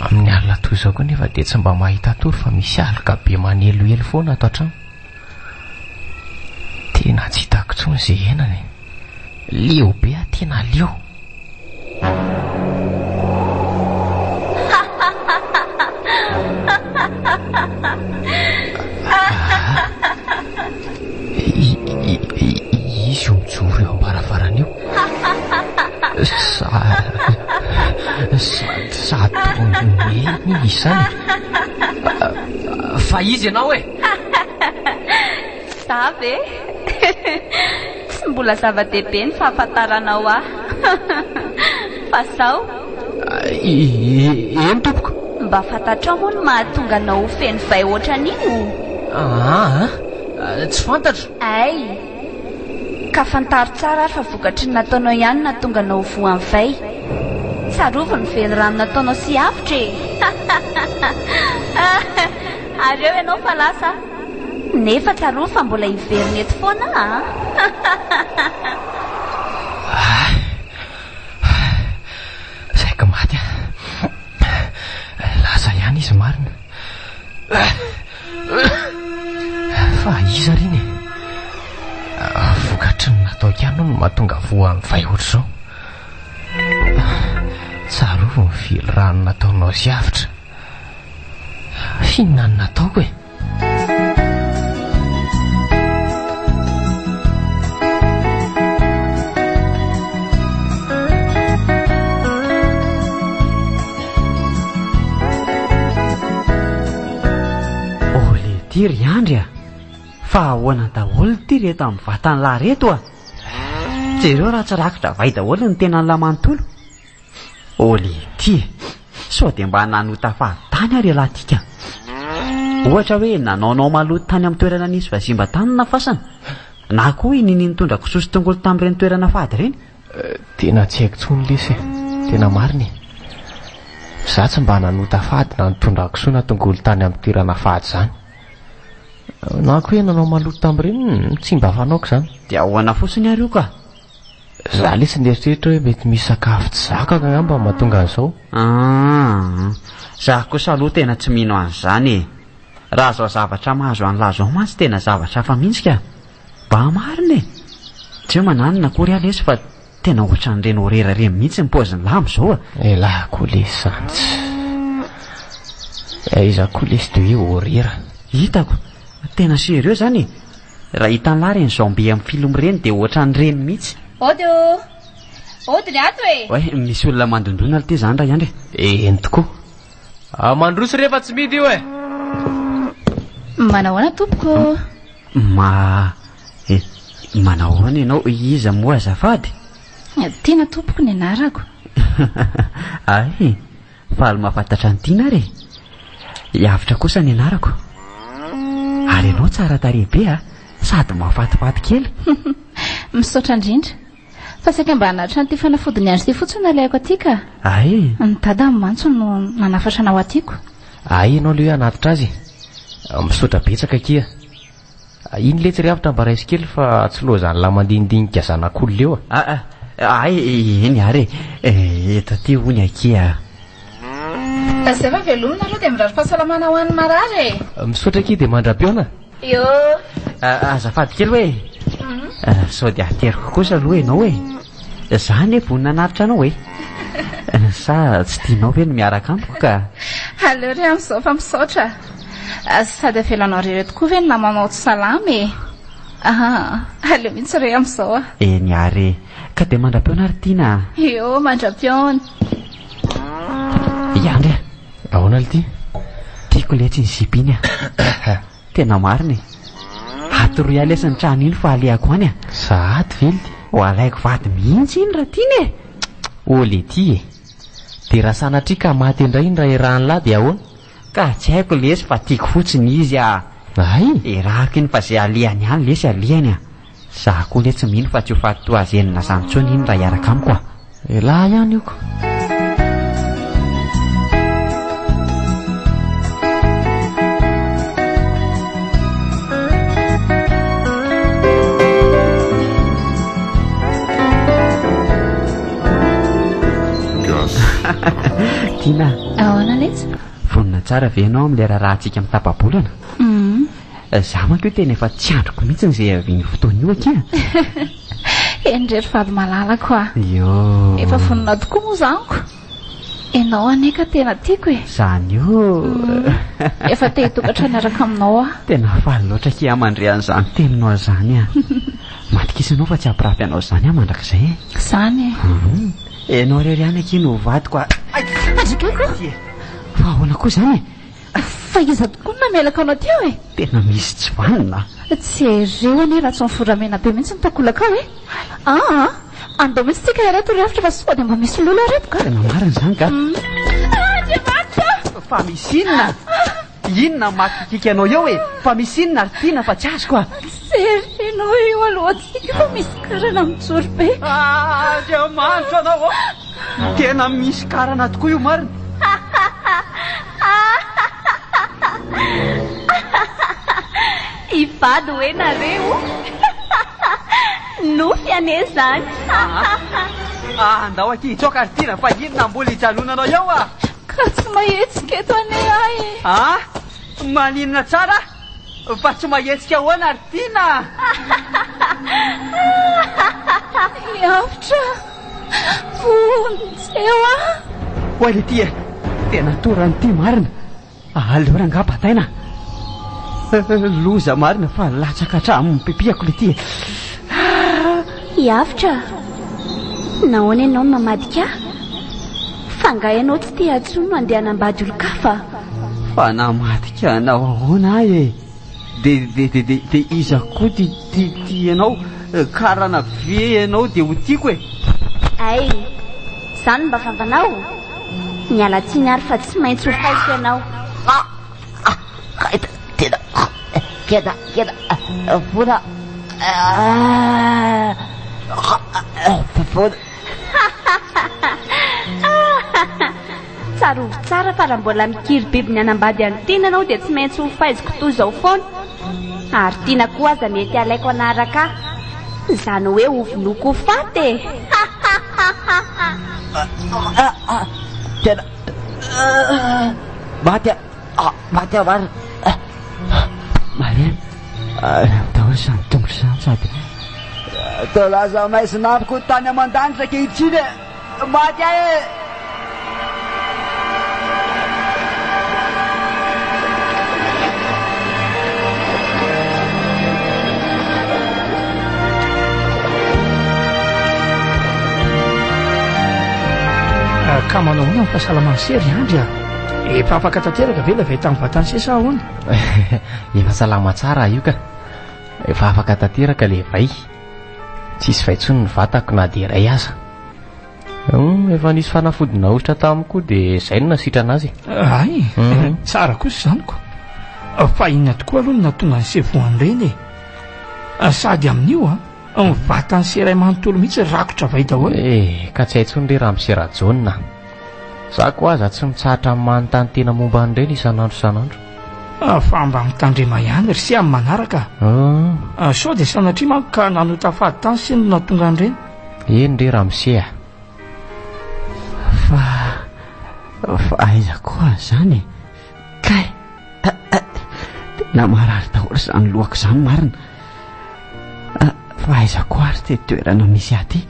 Amin'ny alina toy izao koa nefa dia tsy mba mahita tory fa misy aloka be maneloelo foana ato an-trano. Tena tsy hitako intsony izay henany. Leo be a, tena leo. Izy io mijoro eo ambaravarana io. Sadoneny izany. Fa izy ianao e? Za ve? Tsy mbola zava-dehibe ny fahafantaranao aho. Fa sao? Eny tompoko? Mba fantatrao moa no mahatonga anao ho feno vay ohatran'ino. Tsy fantatro. Ay, ka fantaro tsara ary fa vokatry ny nataonao ihany nahatonga anao ho voan'ny vay. Tsarovy ny velo rano nataonao sy avitra e. Areo ianao fa lasa. Nefa tsarovy fa mbola hiveriny eto foana. Saika maty lasa ihany izy marina. Fa iza riny vokatry ny nataoko ihany no mahatonga voan'ny vay ohatr'izao. Tsarovy ny velo rano nataonao sy avitra. Fihinana ny nataoko e. Ry andry a, fa ahoana daholo ty reto amin'ny vatany lahy reto a. Jereo raha tsy rakitra vay daholo ny tena ny lamanontolo. Oly ty sao dia mba nanota fahatany ary lahy tika. Ohatra hoe nanaonao maloto tany amin'ny toerana nisy vazimba tany na fasana, na koa ininy nitondra kisoso tongolo tamin'ireny toerana fady reny. Tena tsy haiko tsony lesy. Tena mariny. Za tsy mba nanota fady na nitondra kisoa na tongolo tany amin'ny toerana fady zany. Na koa nanao maloto tamin'ireny tsy mba fanaoko zany. Dia ahoana fotsiny ary io ka? Za lesy neritreritra hoe mety misy sakafo tsy zakaka ngamba mahatonga an'izao. Za kosa aloha tena tsy mino an'izany e. Raha zao zavatra mahazo an'lazo ao mantsy tena zavatra hafa mihitsy ka. Mba marina e. Tsy hoe mananona akory aho lesy fa tena ohatran'ireny horera reny mihitsy ny paoziny lamo zao a. Elahy koa lesy zany. Iza koa lesy dia hoe horera. Hitako. Tena serio zany. Raha hitan'ny lahy reny zombie amin'ny film reny dia ohatran'ireny mihitsy. Ody ny ato e. Oe, misy olona mandondona ty zany raha ihany re. Eny tokoa. Mandroso rehefa tsy midy io e. Manahoana tompoko? Manahoana ianao iza moa azafady? Tena tompoko ny anarako. Ay, faly mahafantatra ny tiana re. Hiavitra kosa ny anarako. Ary ianao tsara tarehy be a, sady mahafatifaty kely. Misaotra indrindra. fa saika mba hanatra nyity fanafodiny andro ty fotsiny alaiko aty ka ay ny dada mantso no nanafatra anao atyko ay ianao le hoe anatitra azy misaotra betsaka kia iny le tsy riavitra mba raisy kely fa tsy loha zany la mandinidinika zanak'olo leo ay eny ary eto ty hony akia zay fa velomina aloha dia mirary fahasalamana ho an'ny marary misaotra kia dia mandra-peona io azafady kely hoe sao dia ateriko kosa aloha ianao hoe zany e vonina anatitra anao hoe sa tsy tianao hoe no miaraka amiko ka aleo ry amin'izao fa misaotra sady avelanao rery tokoa ve ny namanao tsy salamy aleo mihitsy re amin'izao eny ary ka dia mandra-peona ary tiana io mandra-peona iandry ahoana le ty tiako le tsy ny zipiny tena mariny atoroy alesany trano iny fa aleako any sahady vely ho alaiko vady mihitsy iny raha tiany ole ty dia raha sanatria ka maty indray iny raha irahany lahy dia ahoana ka tsy haiko lesy fa tiako fotsiny izy ay irahako iny fa zay alehany any lesy alehany za koa le tsy mino fa tsy ho fatoa azy enina zanontsony iny raha hiaraka amiko lahy ihany ioko tiana ahoana letsy vonina tsara ve ianao amin'le raha antsika mitapabolana za manko io tena efa tsy androko mihitsy zay aviny fotoana io akia endrery vady malalako io efa vonina tokoa moa zaniko ianao aneka tena tiako zany io efa te hitokatra niaraka aminao tena faly loatra ki amandrean'izany teninao zany matikisa ianao fa tsy ampirafy anao zany mandrakizay zany enao rery any aki no vadiko adrikako fa ahoana koa zany fa iza tokoa no namelaka anao ty tena misy tsy vanina tsy ereo anie raha tsy mivoramena be mihitsy nitakolaka andao mihitsy tsika ireto riavitra fa sody mba misy lolo areto tena mariny zany ka fa misy inona makikika anao eo fa misy inona ary tiana fa tsy azoko serenao eo aloha atsika fa misy karana mijoro be dia manitro anao tena misy karana tokoa io marina ivady hoe nareo nofy ane zany andao aty hitsoka ary tiana fa inona mbola hijalonanao eo ka tsy mahetsika eto ane ay maninona tsara fa tsy mahetsika ahoana ary tiana hiavitra vonjeo hoay le ty tena torany ty marina aleo ranga bataina loza marina fa latsaka hatramin'ny pipiako le ty hiavitra nahoana ianao no mamadika fa nga ianao tsy te atsono andeha hanambady olo-kafa fa namadika anao ahoana de iza koa ty ianao karana ve ianao de ho tiako ay zany mba fanvanao miala tsiny ary fa tsy maintsy ho faisiko ianao Keda Foda Foda tsara ovy tsara fa raha mbola mikiry biby ny anambady any tiana anao dia tsy maintsy ho faiziko toy izao foana ary tiana koa aza mety alaiko anaraka zany hoe ovinoko faty tena Batya mary Marian daholo samy tongotro zany sady tolaza maisina amiko tany aman-danitra kehitriny maty ahy ka manao hoana ny fahasalamany sery andry efa afaka tanteraka ve lavay tamin'ny vatany sesa ahoana efa salama tsara io ka efa afaka tanteraka le vai tsisy vaintsony ny vatako na dia iray aza efa nisy fanafodina ositra tamiko dia izay no nasitrana azy ay tsara kosa zaniko fa inona tokoa aloha no natonga ny sevoan'ireny sady amin'io Vatany seray manontolo mihitsy rakotra vai daholo. Ka tsy haintsony le Ramose Rajaona. Za koa aza tsy mitsahatra amin'ny manontany tena momba an'ireny isan'andro isan'andro. Fa mba mitandrema ihany ry sy amin'ny manaraka. Sao dia sanatria manko ka nanota fady tany sy no natonga an'ireny. Eny re Ramose a. Fa aiza koa zany kay tena marary daholo izany lohako izany marina. Fa aiza koa ary ty toerana misy aty.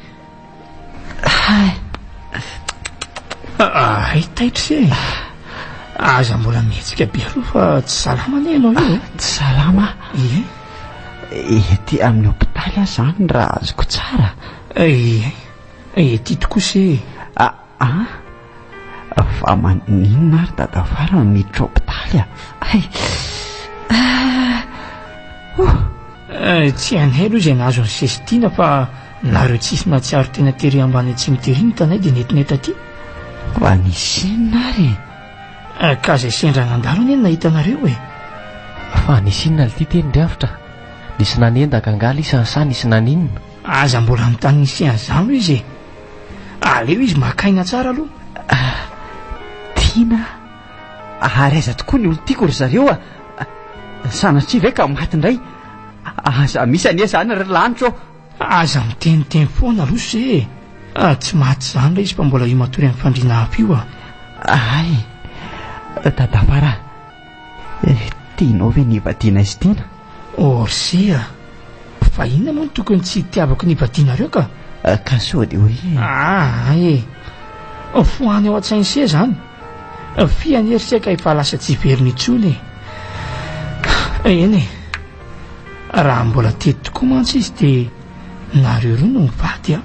Taitra se aza mbola mihetsika be aloha fa tsy salama ne ianao io. Tsy salama? Ety amin'ny hôpitaly aho zany raha azoko tsara. Ety tokoa se. Fa maninona ary dadavara miditra hôpitaly tsy anay aloha izay nahazo ny Sestina fa nareo tsisy natsiaro tena tery ambany tsy mitery ny tanay dia netinety aty. Fa nisy inona ary? Ka izay sendra nandalo ny eny nahita anareo Fa nisy inona ity teny driavitra? Nisy nanendaka angala isany sa nisy naninona? Aza mbola mitany nisy an'izany izy aleo izy makaina tsara aloha. Tiana ary aiza tokoa ny olo tiako ry zareo sanatria ve ka maty indray? Aza misy anie zany ry lanitra aza miteniteny foana aloha se tsy maty zany ilay izy fa mbola io matory amin'ny fandriana afy io ay dadavara tianao ve nivadiana izy tiana? Orsea fa inona moa no tokony tsy tiavako nivadianareo ka sao dia hoe foany ao an-tsainy se zany fianeriseka efa lasa tsy veriny intsony eny raha mbola tety tokoa mantsy izy dia nareo roa no mivady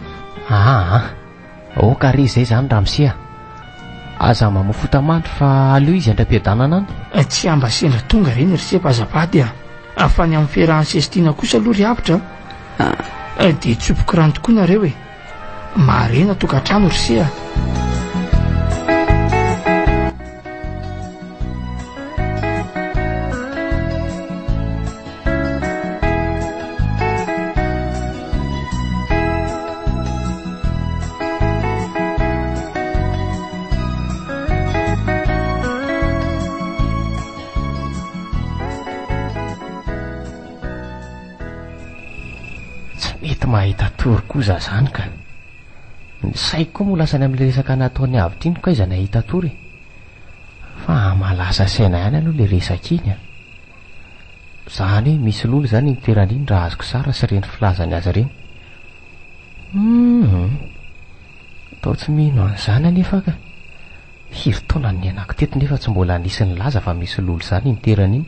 ka re izay zany Ramose aza mamofota mandry fa aleo izy andram-piadanana any. Tsy amba sendra tonga reny ry sefa azavady fa ny amin'ny fiarahan'ny Sestina kosa aloha ry avitra dia tsopoko rano tokoa nareo marena tokantrano ry se mahita tory koza zany ka ny saiko koa moa lasany amin'le resaka nataony avitra iny koa iza nahita tory fa malaza saina ihany aloha le resaka iny zany misy lolo zany nitoeran'iny raha azoko sara sy reny filazany azy reny atao tsy mino an'izany anefa ka hiry-taona ny anako teto nefa tsy mbola nisy ny laza fa misy lolo zany nitoeran'iny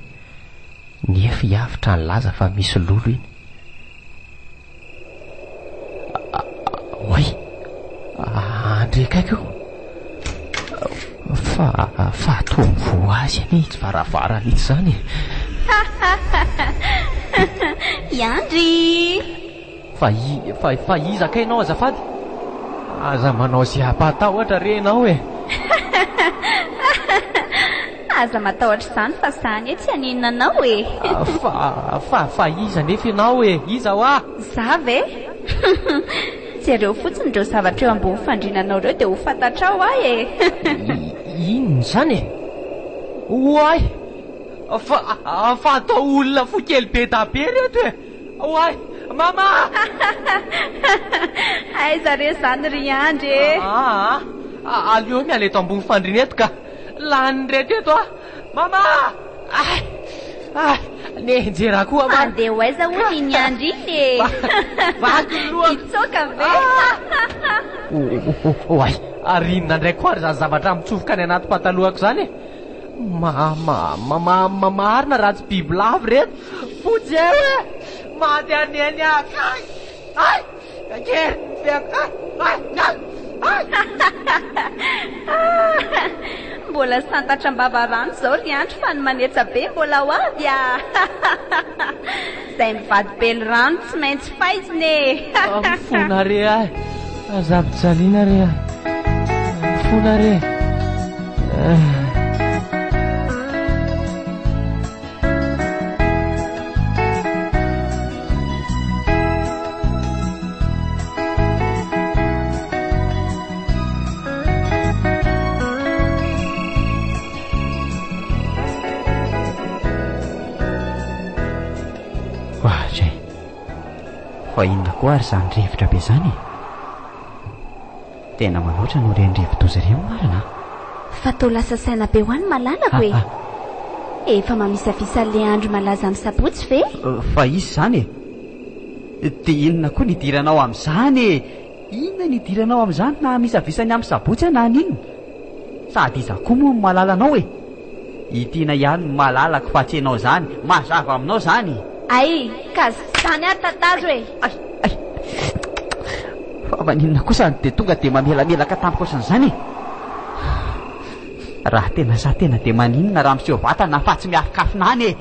nefa hiavitra ny laza fa misy lolo iny. Oy, andre kaiky fa atao mivoa azy any tsy varavarana ity zany Yandry fa izaka ianao azafady aza manao sy apatahotra renao aza matahotra izany fa zany tsy aninona anao fa iza nefa ianao iza hoa za ve jereo fotsiny ireo zavatra eo ambony fandrinanao ireo dia ho fantatrao ahy inona zany oay fa atao olona fo kely be dabe reto oay mama aiza re zany ry andry aleo miala eto ambony fandrina eto ka lany reto eto mama nenjera koa andeha ho aiza hoy iny andry iny itsoka ve oay arinona ndray koa ary zany zavatra mitsofoka ny anaty patalohako zany marina raha tsy biby lavy reto fotsy maty aneny mbola santatra mbava rano zao ry andro fa ny manetsa be mbola ho avy zay mivady bely rano tsy maintsy faiziny mifona re azabijaliana re mifona re fa inona koa ary zany rivotra be zany tena maloatra no renrivotozy ireo marina fa tao lasa saina be ho any malalako e efa mamisavisa le andro malaza amin'ny sabotsy ve fa izy zany e dia inona koa nidiranao amin'izany e inona nidiranao amin'izany na misavisany amin'ny sabotsy na ninona sady iza koa moa malala anao e itiana ihany malalako fa tsy ianao zany mazava aminao zany ay ka zany ary tantaro e fa maninona kosany dia tonga dia mamelamelaka tamiko ohatran'izany raha tena za tena dia maninona raha miseho vatana fa tsy miafikafinany e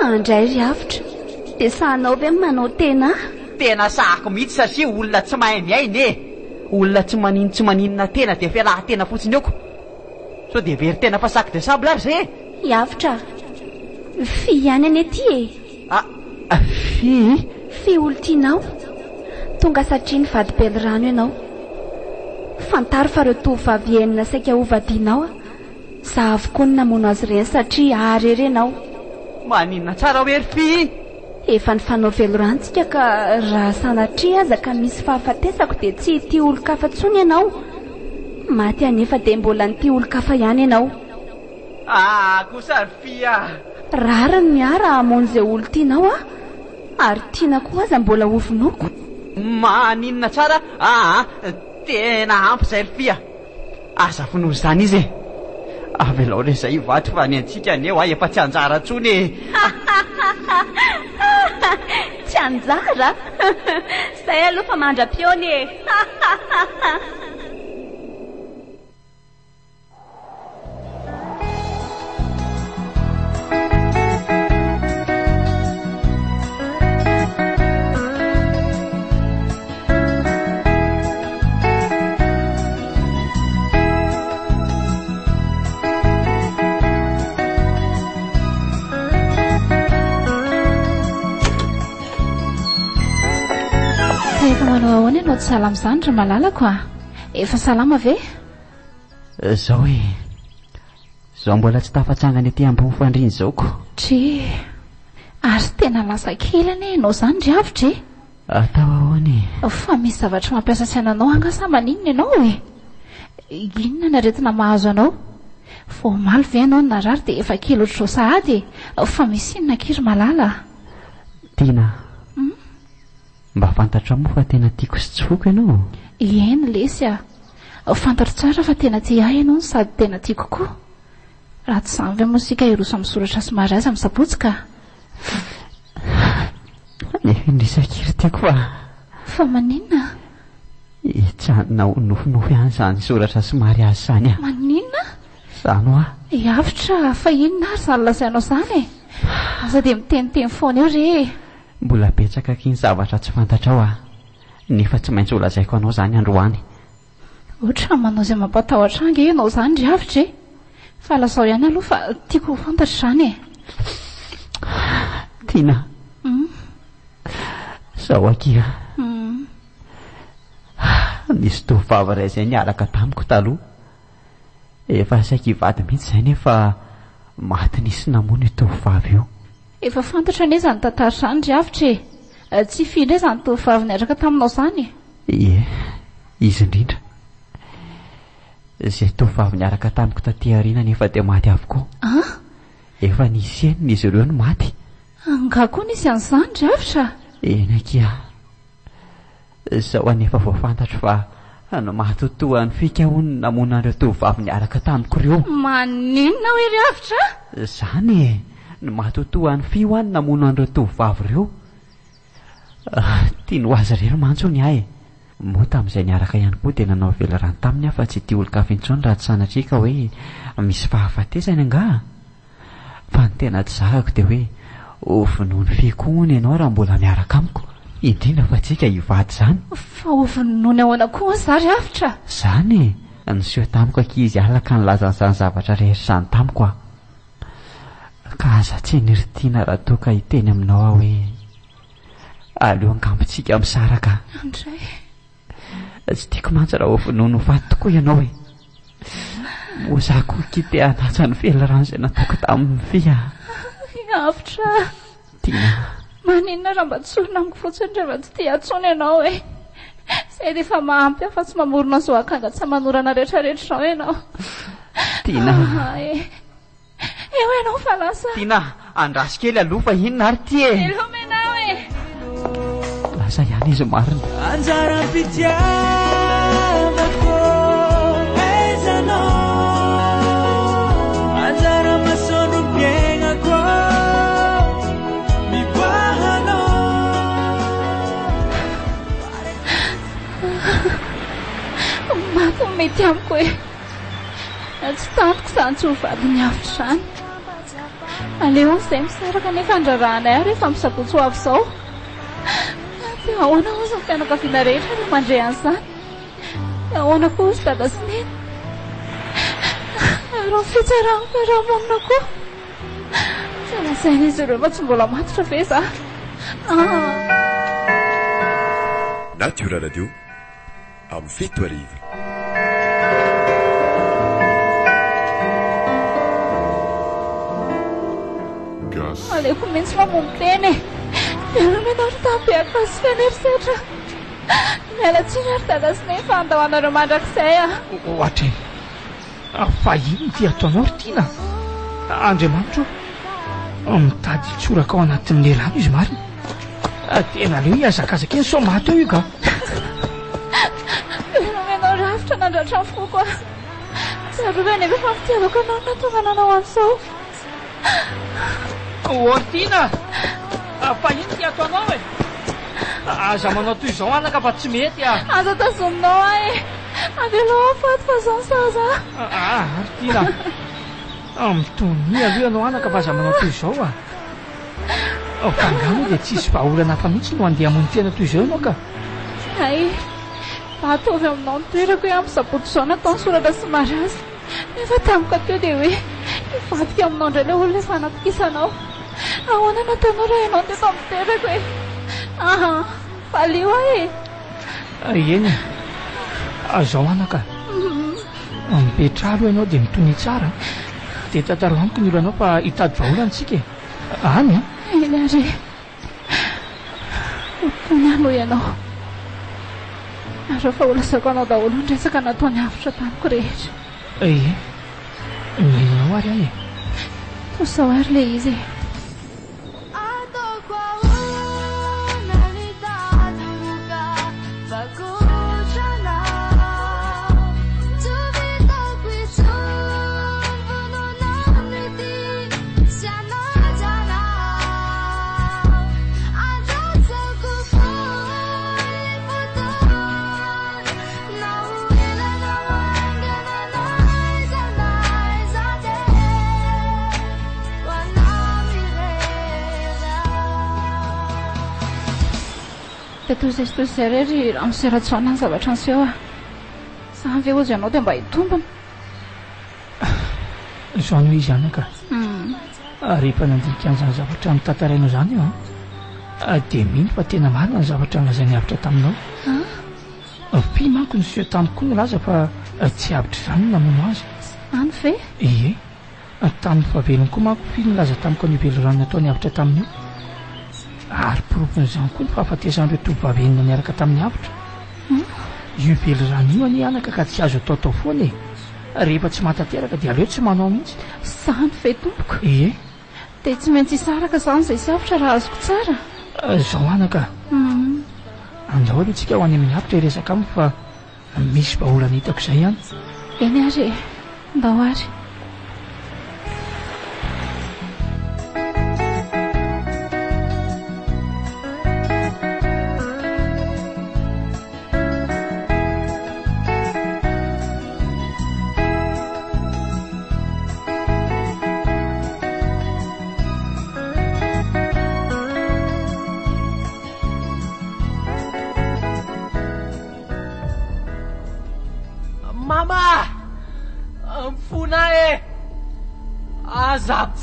andray ry avitra dia sahanao ve manao tena sahako mihitsy satria olona tsy mahay miaina e olona tsy maninona tena dia fialahan-tena fotsiny eoko so dia very tena fa sac de sable ary zay iavitra fi ihany any aty e fi olo tianao tonga satria ny vady belirano ianao fantaro fa reo tovavy enina saika hovadianao za avokoa ny namono azy ireny satria aharerenao maninona tsara hoery fi efa ny fanao velorantsika ka raha sanatria aza ka misy fahafatesako dia tsy ity olo-kafa ntsony ianao maty anefa dia mbola nyty olo-kafa ihany ianao kosary fia rara ny miara hamono izay olo tianao ary tiana koa aza mbola ovinoko maninona tsara tena ampy zay ry fia aza finozy zany izy e avelao re zay vatry fa ny antsika aneo efa tsy anjara ntsony e tsy anjara zay aloha fa mandra-piony e efa manao ahoana ianao tsy salama zany ra malalako efa salama ve zao e zao mbola tsy tafatsangany aty ambony fandriny zaoko tri ary tena lasa kely ane ianao zany ry avitra e atao ahoany fa misy zavatra mampiasa sy ananao angasa maninona ianao e inona naretina mahazo anao vo maly ve anao ny narary dia efa kely ohatr'izao sahady fa misy inona kiry malala tiana mba fantatra moa fa tena tiako sy tsy foko ianao eny lesy fantatro tsara fa tena ty ahy ianao sady tena tiako koa raha tsy zany ve mosika iroso amin'ny soratra somary azy amin'ny sabotsika nefa indrisakiry tiako fa maninona itsanona nofinofy ihany zany soratra somary azy zany maninona zany ho iavitra fa inona ary zany lazainao zany e aza dia miteniteny foana eo re mbola betsaka kiny zavatra tsy fantatra ao nefa tsy maintsy olazaiko anao zany androany ohatra manao izay mampatahotra ange ianao zany ry avitra e fa lazao ihany aloha fa tiako ho fantatra zany e tiana zao akia nisy tovavy ray izay niaraka tamiko taloha efa saika hivady mihitsy zay nefa maty nisy namono tovavy io efa fantatra ane zany tantara zany ry avitra e tsy findray zany tovavy niaraka taminao zany izy indrindra zay tovavy niaraka tamiko taty ariana nefa dia maty avokoa efa nisy enina izy ireo no maty nga koa nisy an'izany ry avitra eny akia zao anefa voafantatro fa no mahatotoany fika hony namona an'ireo tovavy niaraka tamiko ireo maninona hoe ry avitra zany e no mahatotoany fio any namono an'ireo tovavy ireo tia no azy rery mantsony ahy moa tamin'izay niaraka ihany koa dia nanao velarany taminy aho fa tsy tia olo-kafa intsony raha tsy sanatrika hoe misy fahafatesany anga fa ny tena tsy zahako dia hoe ovinoany fikony ianao raha mbola miaraka amiko indrindra fa tsika hivady zany fa ovinony ahoana koa za ry avitra zany niseho tamiko akizy alaka nylazan'izany zavatra rehetra zany tamiko ka aza tsy niritiana raha toka hiteny aminao aho hoe aleo angambontsika misaraka andray tsy tiako mantsy raha ovinono faty tokoa ianao e moa za koa kite anatsany velirano izay nataoko tamin'ny fia avitra tiana maninona raha mba tsorona amiko fotsiny rehefa tsy tia atsony ianao e zay dia efa mahampy aho fa tsy mamorona zao akanga tsy manorana rehetrarehetra zao ianao Tina eo ianao fa lasa Tina andraso kely aloha fa inona ary ty e eloma ianao e lasa ihany izy marina anjaram-pitiavako aizanao anjara-masorom-piainako mibahanao maty mety amiko e tsy tantiko izany tsy ho vadiny avitra izany aleo an'izay misaraka nefa andrarahanay ary rehefa misabotsy ho avy izao dia ahoana ozy ny fianakaviana rehetra no mandray an'izany dia ahoana koa ozy dada sy neny raha fitsarano fiarahamonina koa tsy lasaina izy ireo fa tsy mbola matotra ve za Natura Radio amin'ny fito arivo aleko mihitsy mamono teny miaramenao ry tampiaka sy fianerisetra mialatsiny ary dada sy neny fa andahoanareo mandrakizay ohatra fa ino ty ataonao ry Tina Andriamanitra mitady tsoraka ao anatin'ny lehilahy izy marina tena leo iazakazaka eny so maty eo io ka miaramenao ravitra nandratra ny foko a tsarovy nefa efa fitiavako anao natonga nanao an'izao Tina fa ino ty ataonao e aza manao toy izao anaka fa tsy mety aza tazoninao a e avelao afaty fa zao saza ary Tina mitony aloha ianao anaka fa aza manao toy izao fa angano dia tsisy vahaolana fa mihitsy no andeha amony tena toy izao ianao ka ay mba ataovy aminao nitoerako hoe amin'ny saboto izao natao ny soratra sy mariazy nefa tamika teo dia hoe hivadika aminao indray ilay olona efa anatokisanao ahoana nataonao raha ianao teto amin'ny terako e valio a e eny azao anaka mipetra aloha ianao dia mitony tsara dia tantaro amiko ny olanao fa hitady vaholantsika any eny ary otony ano ianao ary rehefa olasako anao daholo nresaka nataony avitra tamiko rehetra miainanao ary any tosao ary le izy e toizay rery raha miseratsona ny zavatra an'seo samy ve ozy ianao dia mba hitombona zao no izy anaka rehefa nandinika an'izany zavatra mitantarainao izany io dia mino fa tena marina ny zavatra nylazany avitra taminao pi manko ny seo tamiko koa nylaza fa tsy avitra izany no namono azy any ve tamin'ny favelony koa manko pi nylaza tamiko ny velorano nataony avitra tamin'io ary poropon'izany koa ny fahafatesandreo tovavenina miaraka tamin'ny avitra io velorano io any anaka ka tsy azo ataotao foana e rehefa tsy matateraka dia aleo tsy manao mihitsy zany ve tompoko dia tsy maintsy isaraka izany izay syavitra raha azoko tsara zao anaka andao aloha tsika ho any amin'ny avitra iresaka amiko fa misy vaolana hitako izay ihany eny ary ndao ary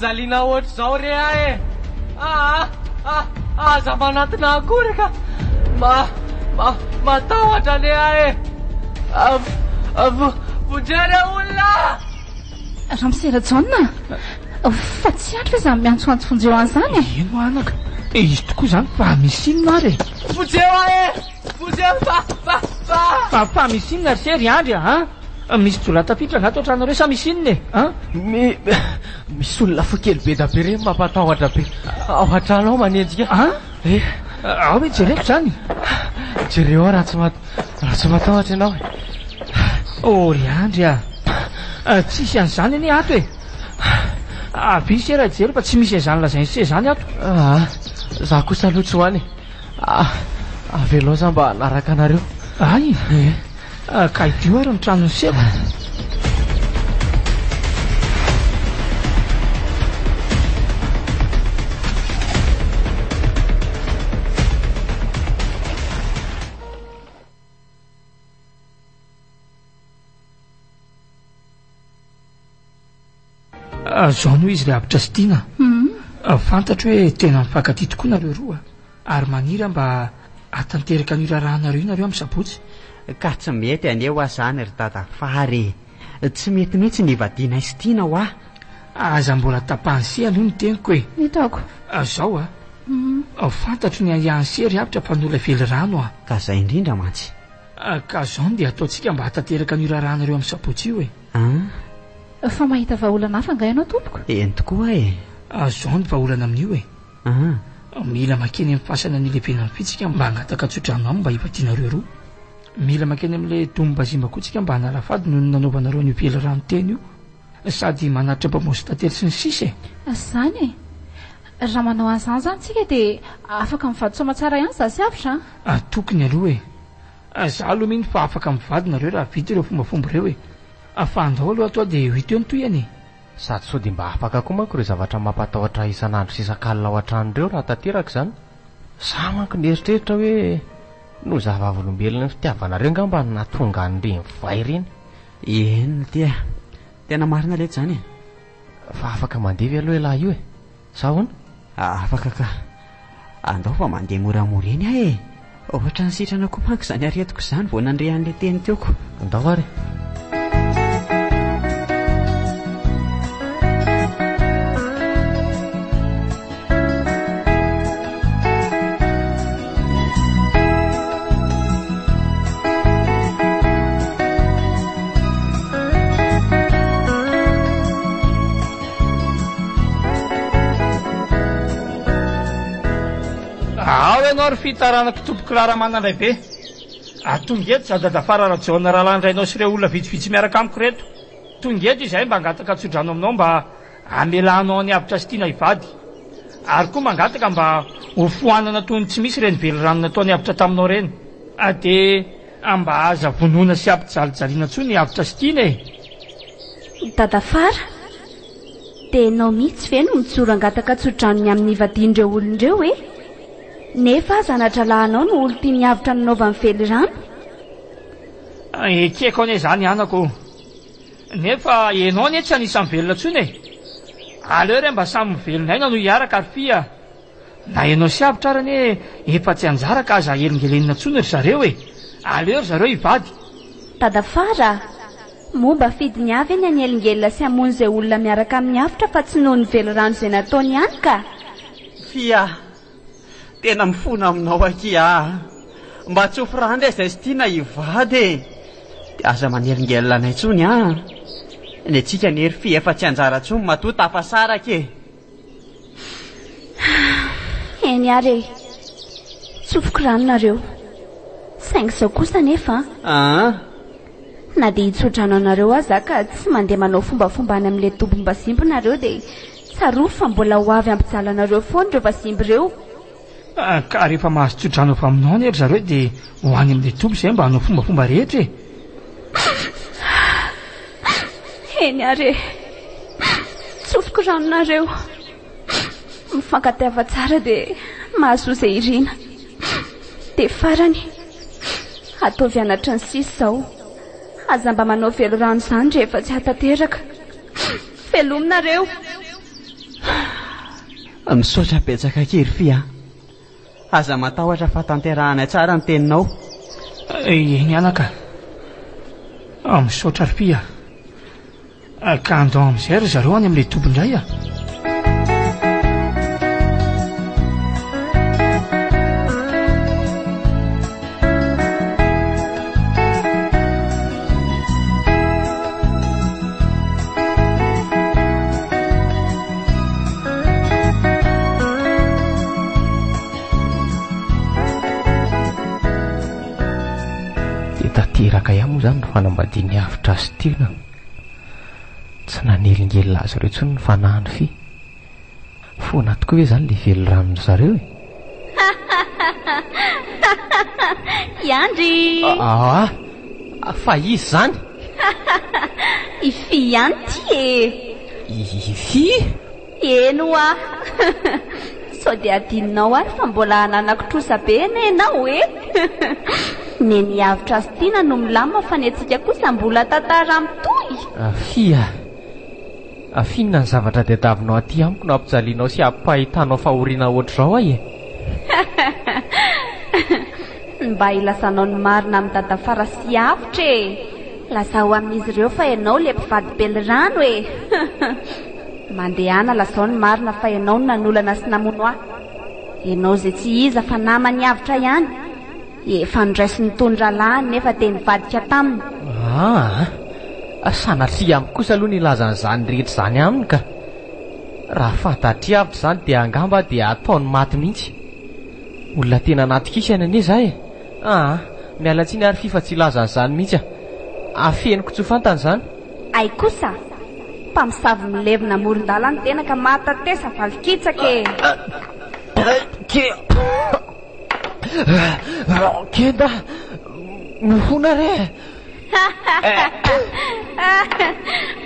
zaliana ohatr' izao re e aza manatina akory ka matahotra le e vonjera olona raha misera jaona fa tsy atro fa izany miantsoantso fonjeo an'izany ino anaka izy tokoa zany fa misy inona ary fa misy inona ry sery andry misy jola tafitra anaty ohatranareo sa misy inona misy olona fa kely be da be reny mampatahotra be ao an-trano ao manenjika ao hoe jereko zany jereo raha tsy matahotra ianao ry andry tsisy an'izany anie ato avy se raha jery fa tsy misy an'izany lazainy se zany ato za kosa lotsy hoany avelao za mba naraka anareo ay ka idio ary ny tranony seko zao no izy le avitra sy tiana fantatro hoe tena mifankaty tokoa nareo roa ary maniry mba atanteraka ny rarahanareo inareo amin'ny sabotsy ka tsy mety aneo azany ry dadafary tsy mety mihitsy ny vadiana sy tiana ho aza mbola tapahany aloha ny teniko hitako zao fantatro ny ihany sery avitra fa nola vely rano ka zay indrindra mantsy ka zao no dia ataontsika mba hatanteraka ny rarahanareo amin'ny sabotsy io fa mahita vahaolana hafa nga ianao tompoko eny tokoa zao ny vahaolana amin'io mila makeny amin'ny fasana ny lehibena mifitsika mba hangataka tsotrano amy mba hivadianareo roa mila makeny amin'le dombazimba koa tsika mba hanalafady noho ny nanaovanareo ny vely rano teny io sady manaritra mpamozy tately sy ny sisa zany raha manao an'izany zany tsika dia afaka mivadisoma tsara ihany za sy avitra tokony aloha za aloha mihiny fa afaka mivadinareo raha vita ireo fombafomba ireo fa andao aloha atoa dia hito eo ny toyany sady sao dia mba afaka koa manko ireo zavatra mampatahotra isan'andro sy isan-kalina ao an-tranonireo raha tanteraka zany za manko nieritreritra hoe no zava-olombelona ny fitiavanareo ngamba natonga an'ireny vai ireny eny dia tena marina lety zany fa afaka mandevy aloha lahy io sa hoana afaka ka andao fa mandeha moramora eny ohatra ny sitrana koa manko zany aretiko zany vao nandre an'le teny teoko andao ary anao ry fitaranako tompoko raramanandray be tonga eto za dadafara rajaona raha landrainao sy ireo olona vitsivitsy miaraka amiko reto tonga eto izahay mba hangataka tsodrano aminao mba amelanao ny avitra sy tiana hivady ary koa mangataka mba ho foanana tony tsy misy reny vely rano nataony avitra taminao reny dia mba aza vonoina sy ampijalijaliana tsoa ny avitra sy tiana dadafara dia nao mihitsy ve no mijoro hangataka tsodranony amin'ny vadian'ireo olon'ireo nefa zanadralahinao no olo tia niavitra nanaovany vely rano ekeko ane zany anako nefa enao ane tsy anisany velona tsony aleo re mba samy mivelonaina no hiaraka ary fia na enao sy avitra ary ane efa tsy anjaraka aza elingelenina tsony ry zareo aleo ry zareo hivady dadafara momba fidiny avy eny any elingelina sy amony izay olona miaraka amin'ny avitra fa tsy noho ny vely rano izay nataony ihany ka fia tena mifona aminao akia mba tsofira ndray izay sy tiana hivady dia aza manelingelina anay tsony ny atsika nery fia efa tsy anjara tsony matota afasaraka eny ary tsofoko ranonareo saingy izao kosa nefa na dia hitsodrano anareo aza ka tsy mandeha manao fombafomba any amin'ilay tombom-bazimby nareo dia tsaroa fa mbola ho avy ampijalanareo foana ireo vazimby ireo ka rehefa mahazo tsodrano avy aminao nery zareo dia ho any amin'ilay tombo izay mba hanao fombafomba rehetra eny ary tsofoko ranonareo mifankatiava tsara dia mahazo izay irina dia farany ataovy anatra ny sisy izao aza mba manao velo rano izany rehefa tsy hatateraka velominareo misaotra betsaka kery fia aza matahotra fahatanterahana tsara ny teninao eny anaka misaotra ry fia ka andao amin'izay ry zareo any amin'ilay tombondray moa izany no fanambadiany havitra azy tena. Tsy nanelingely azy ireo tsy ny fanahany fi. Foana tokoa hoe izany le velo ranony zareo e. Iandry! Fa izy zany? Ify ihany ty e. Ify? Eno a. Sao dia adinonao ary fa mbola nanakitrosa be enao e. Neny havitra azy tiana no milamina fa ny antsika kosa mbola tantara mitoy. Afinona ny zavatra tadiavinao aty amiko na ampijalianao sy ampahitanao fahoriana ohatr'izao ahy e. Mba ilasanao ny marina amin'ny dadafara sy havitra e. Lasa ho amin'izy ireo fa ianao le mpivady belirano e. Mandehana lasao ny marina fa ianao no nanolana sy namono ahy. Ianao izay tsy iza fa namany havitra ihany. Efa niraisy nitondra lahy nefa dia nivadika taminy. Sanatria amiko kosa aloha nilazan'izany rehetra izany aminy ka. Raha fantatry havitra izany dia angamba dia ataony maty mihitsy. Olona tena natikisana anie izahay e. Miala tsiny ary fifa tsy ilazan'izany mihitsy afeniko tsy ho fantany izany. Ay kosa mpamosavy milevina moron-dalana tena ka mahatatesa valikitsaka e. Kenda mihona re.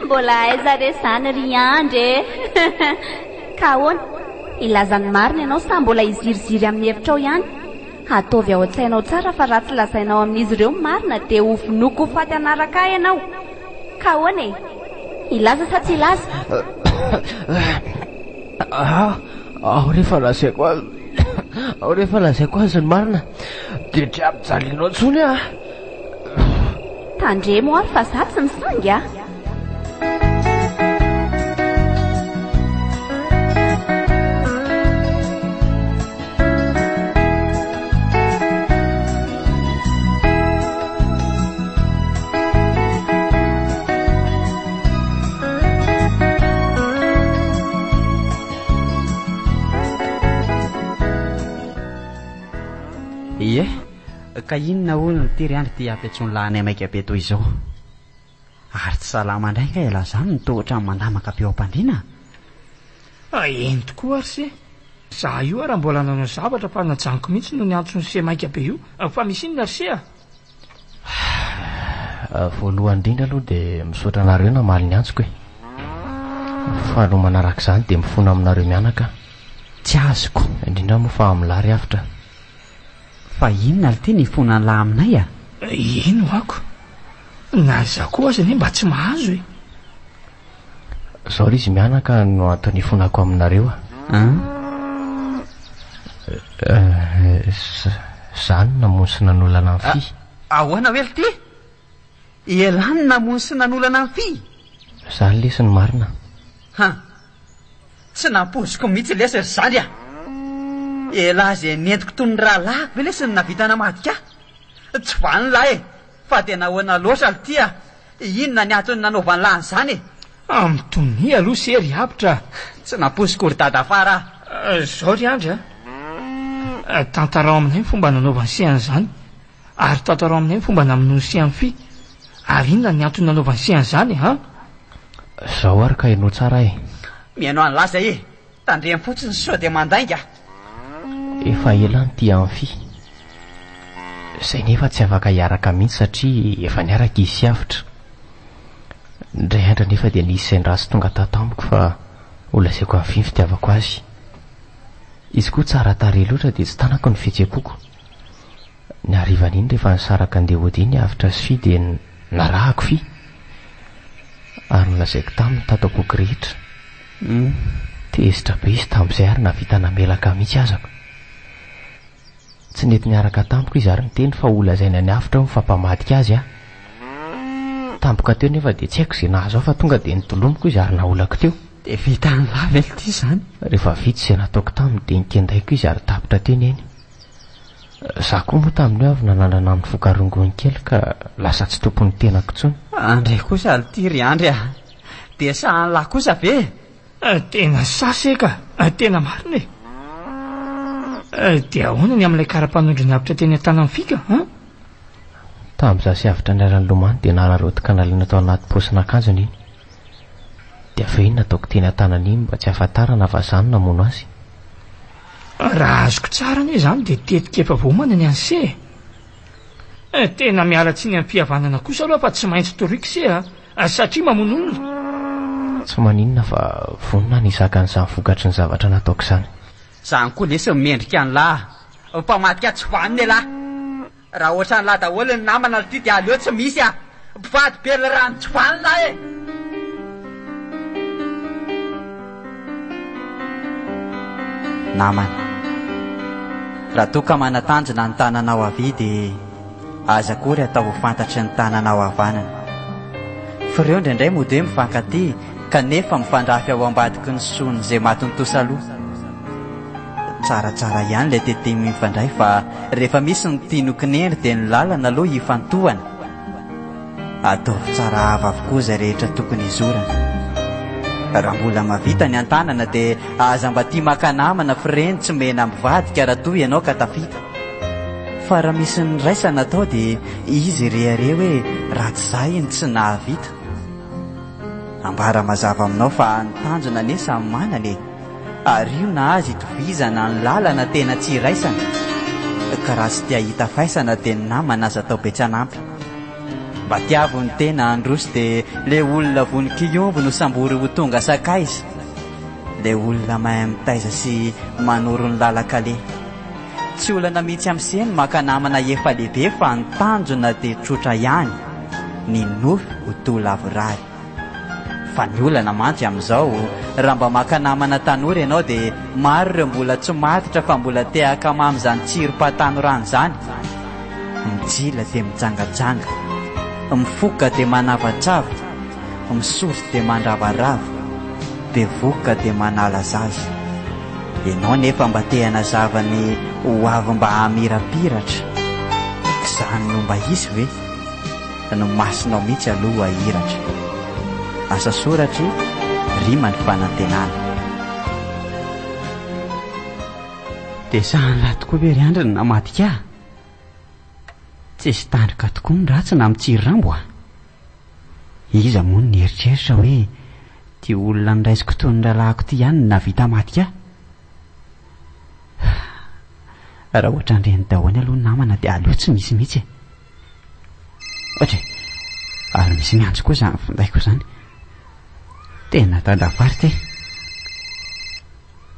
Mbola aiza re izany ry Andry e. Ka ahoana ilazany marina ianao sa mbola iziriziry amin'ny hevitrao ihany? Ataovy ao an-tsainao tsara fa raha tsy lazainao amin'izy ireo marina dia ho vonoko ho faty anaraka ianao. Ka ahoana e? Ilaza sa tsy ilaza? Rehefa lazaiko azy ny marina dia tsy ampijalianao intsony a. Tandremo ary fa za tsy misangy a. Ka inona olona tery andry ty ampitsony lahany maika be toy izao. Ary tsy salama indray ka ela zany ny tohotra mandamaka peo am-pandriana. Eny tokoa ary se. Za io raha mbola nanao zavatra fa najanoko mihitsy no niantsony se maika be io. Fa misy inona ry se a? Voalohany indrindra aloha dia misaotra anareo namaly ny antsoko e. Fa no manaraka izany dia mifona aminareo mianaka. Tsy azoko. Indrindra moa fa amin'ny lary havitra. Fa inona ly ty ny fona ny lahy aminay a? Ino ako? Na za koa aza ne mba tsy mahazo e. Zao izy mianaka no atao ny fonako aminareo zany namono sy nanolana ny fy. Ahoana hoe ty? Elany namono sy nanolana ny fy? Zany lesy ny marina. Tsy nampoziko mihitsy lesy zany a. Ela zay nentiko toy ny rahalahy ve lesy ny navitana madika. Tsy vany lahy e. Fa dia nahoana loatra ly ty a. Inona ny atony nanaovany lahany zany e? Amtony aloha sery havitra. Tsy nampoziko ry dadafara. Zao ry Andry a. Tantarao aminay fomba nanaovany seany zany. Ary tantarao aminay fomba namono seany fy. Ary inona ny antony nanaovany seany zany ha? Zao ary ka hainao tsara e. Mihaino any laza e. Tandremy fotsiny sao dia mandainga. Efa ela ny tia amin'ny fy. Zay nefa tsy afaka hiaraka mihitsy satria efa niaraka izy sy havitra. Indray andra nefa dia nisy izay ndrasy tonga tatamiko fa olazaiko amin'ny fy ny fitiavako azy. Izy koa tsara tarehy loatra dia tsy tanako ny fihetseham-poko. Ny harivan'iny rehefa nisaraka andeha hody ny havitra sy fy dia narahako fy. Ary nolazaiko taminy tato-boky rehetra. Tezitra be izy tamin'izay ary navita namelaka mihitsy azako. Tsy nety niaraka tampoko izy ary niteny fa olazaina ny havitra ho fampamadika azy a. Tampoka teo nefa dia tsy haiko izay nahazo fa tonga dia nitolomoko izy ary naolako teo. Dia vita ny lava ity zany. Rehefa vita izay nataoko taminy dia nikendaiko izy ary tapitra teny eny. Za koa moa tamin'ny avy nanandrana amin'ny fokarongony kely ka lasa tsy tompon'ny tenako intsony. Andray kosa ly ty ry Andry a. Dia sahan'ny lahy kosa ve? Tena sasy ka. Tena marina e. Dia ahoana ny amin'ilay kara-panondro ny havitra teny an-tanany fika? tamin'izaho sy avitra andrarany lomano dia nararotika nalina tao anaty paosina akanjony iny. Dia aveo iny nataoko teny an-tanany iny mba tsy hahafantarana fa izany namono azy. Raha azoko tsara anie izany dia tetika efa voamana ny anse. Tena miala tsy ny ampihavanana kosa aloha fa tsy maintsy toriko se satria mamono olona. Tsy maninona fa vonona ny izakan'izany vokatry ny zavatra nataoko izany. Izany koa lesy mendrika ny lahy mpamadika tsy vaniny lahy. Raha ohatra ny lahy daholo ny namana ty dia aleo tsy misy mpivady be le rano tsy vaniny lahy e. Namana, raha toa ka manatanjona ny tananao avy dia aza kory atao ho fantatry ny tananao havanana. Fa ireo indraindray mody hoe mifankaty kanefa mifandrafy ao ambadiky ny soniny izay matiny tosaloha. Tsaratsara ihany ilay tetemy mifandray fa rehefa misy ny tianokinendry dia ny lalana aloha hifantohana. Ataovy tsara ava avokoa izay rehetra tokony hizorana. Raha mbola mavita ny antanana dia aza mba tia maka namana fireny tsy mena mivadika raha toa ianao ka tafita. Fa raha misy ny raisana atao dia izy rehare hoe ratsy izay iny tsy nahavita. Ambara mazava aminao fa ny tanjona anie samy manana ary io na azy hitovizana ny lalana tena tsy raisana. Ka raha sy tia hita faisana dia ny namana aza atao be tsy hanampy. Mba tiavony tena androsy dia le olona vonin-kiombo no sambory ho tonga sakaiza. Le olona mahay mitaiza sy manoro ny lalakale. Tsy olana mihitsy amin'iseny maka namana efa lehibe fa ny tanjona dia tsotra ihany. Ny nofy ho toa lavorary. Fa ny olana mantsy amin'izao raha mba maka namana tanora ianao dia maro ireo mbola tsy matitra fa mbola te hakamamy izany tsirom-patano rano izany. Mijila dia mijangajanga, mifoka dia manavatrava, misosy dia mandravarava, bevoka dia manala zaza. Ianao nefa mba te hanazavany ho avy mba hamirapiratra. Izany no mba izy ve no masinao mihitsy aloha hahiratra. Asa soratra rima ny fanantenana. Dia sahany lahy tokoa ve ry andry ny namadika? Tsy isy tandrika tokoa ny ratsy na mitsiry rambo iza moa ny eritreritra hoe ty olona niraisiko toy ny rahalahyko ty ihany no navita madika. Raha ohatra ndreny dahony aloha ny namana dia aleo tsy misy mihitsy. Ohatra ary misy miantso koa izany findaiko izany. Tena tandafary te.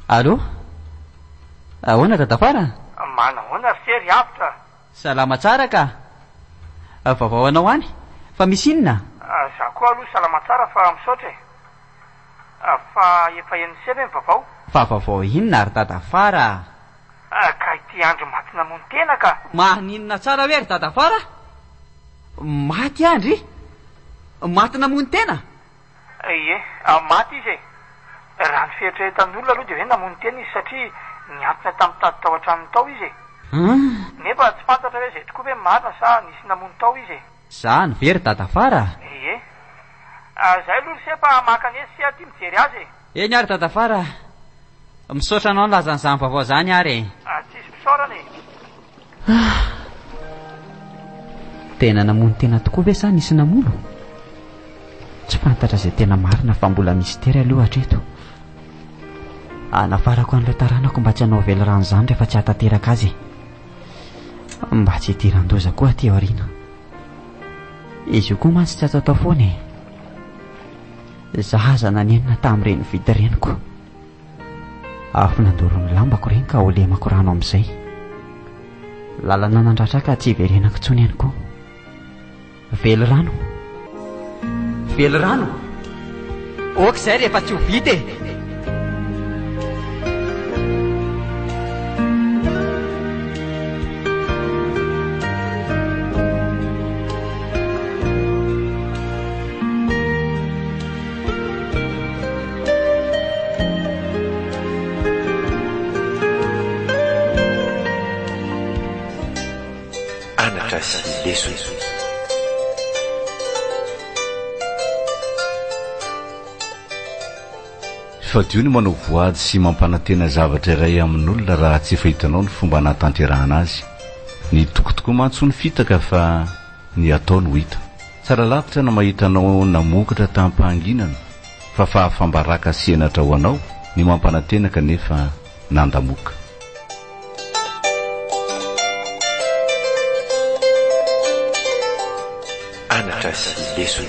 Allo? Ahoana tandafara? Manahoana sery avitra. Salama tsara ka. Vaovao anao any? Fa misy inona? Za koa aloha salama tsara fa misaotra. Fa efa enisena ny vaovao. Fa vaovao inona ary tandafara? Ka ity andro maty namono tena ka. Maninona tsara hoe ry tandafara? Maty andry? Maty namono tena? Ie, maty izy raha ny fieritreretan'olona aloha dia hoe namono tena izy satria niantona tamin'ny tady tao an-tranony tao izy. Nefa tsy fantatra hoe izay tokoa hoe marina sa nisy namono tao izy. Zany very tandafara? Ie, izay aloha ry sefa makanesy sy aty mijery azy. Eny ary tandafara, misaotra anao ny lazan'izany vaovao izany ary. Tsisy mpisaorana. Tena namono tena tokoa ve sa nisy namono? Tsy fantatra izay tena marina fa mbola mistery aloha hatreto. Nafarako an'ilay taranako mba tsy hanao vely rano izany rehefa tsy hatateraka azy. Mba tsy hitiran-doza koa aty aoriana. Izy io koa mantsy tsy atao foana zaza nanenina tamin'ireny vita reniko. Afo nandoro ny lambako ireny ka ho lemako rano amin'izay. Lalana nandratra ka tsy hiverenako intsony ihany koa. Vely rano. Vely rano? Okizay rehefa tsy ho vita e. Fa dio ny manao voady sy mampanantena zavatra iray amin'olona raha tsy efa hitanao ny fomba natanterahana azy. Ny tokotokoa mantso ny fitaka fa ny ataony ho hita tsara lavitra na mahitanao namokatra tamin'nympahanginana fa fahafambaraka sienatra ho anao ny mampanantenaka nefa nandamoka. anatra sy leso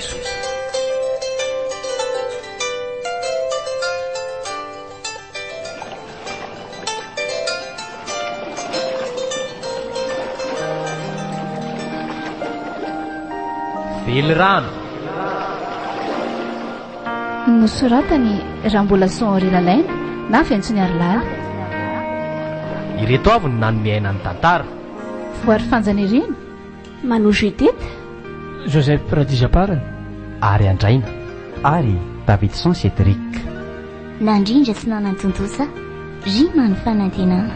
velirano nosoratany raha mbola sonrinalaina na fentsony arylala ireto avy ny nanomeaina ny tantara voary fanjanirina mano judite Joseph Pradizaparany ary andraina ary Davidson Cédric nandrindra tsy nanantontosa rima ny fanantenana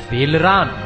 velirano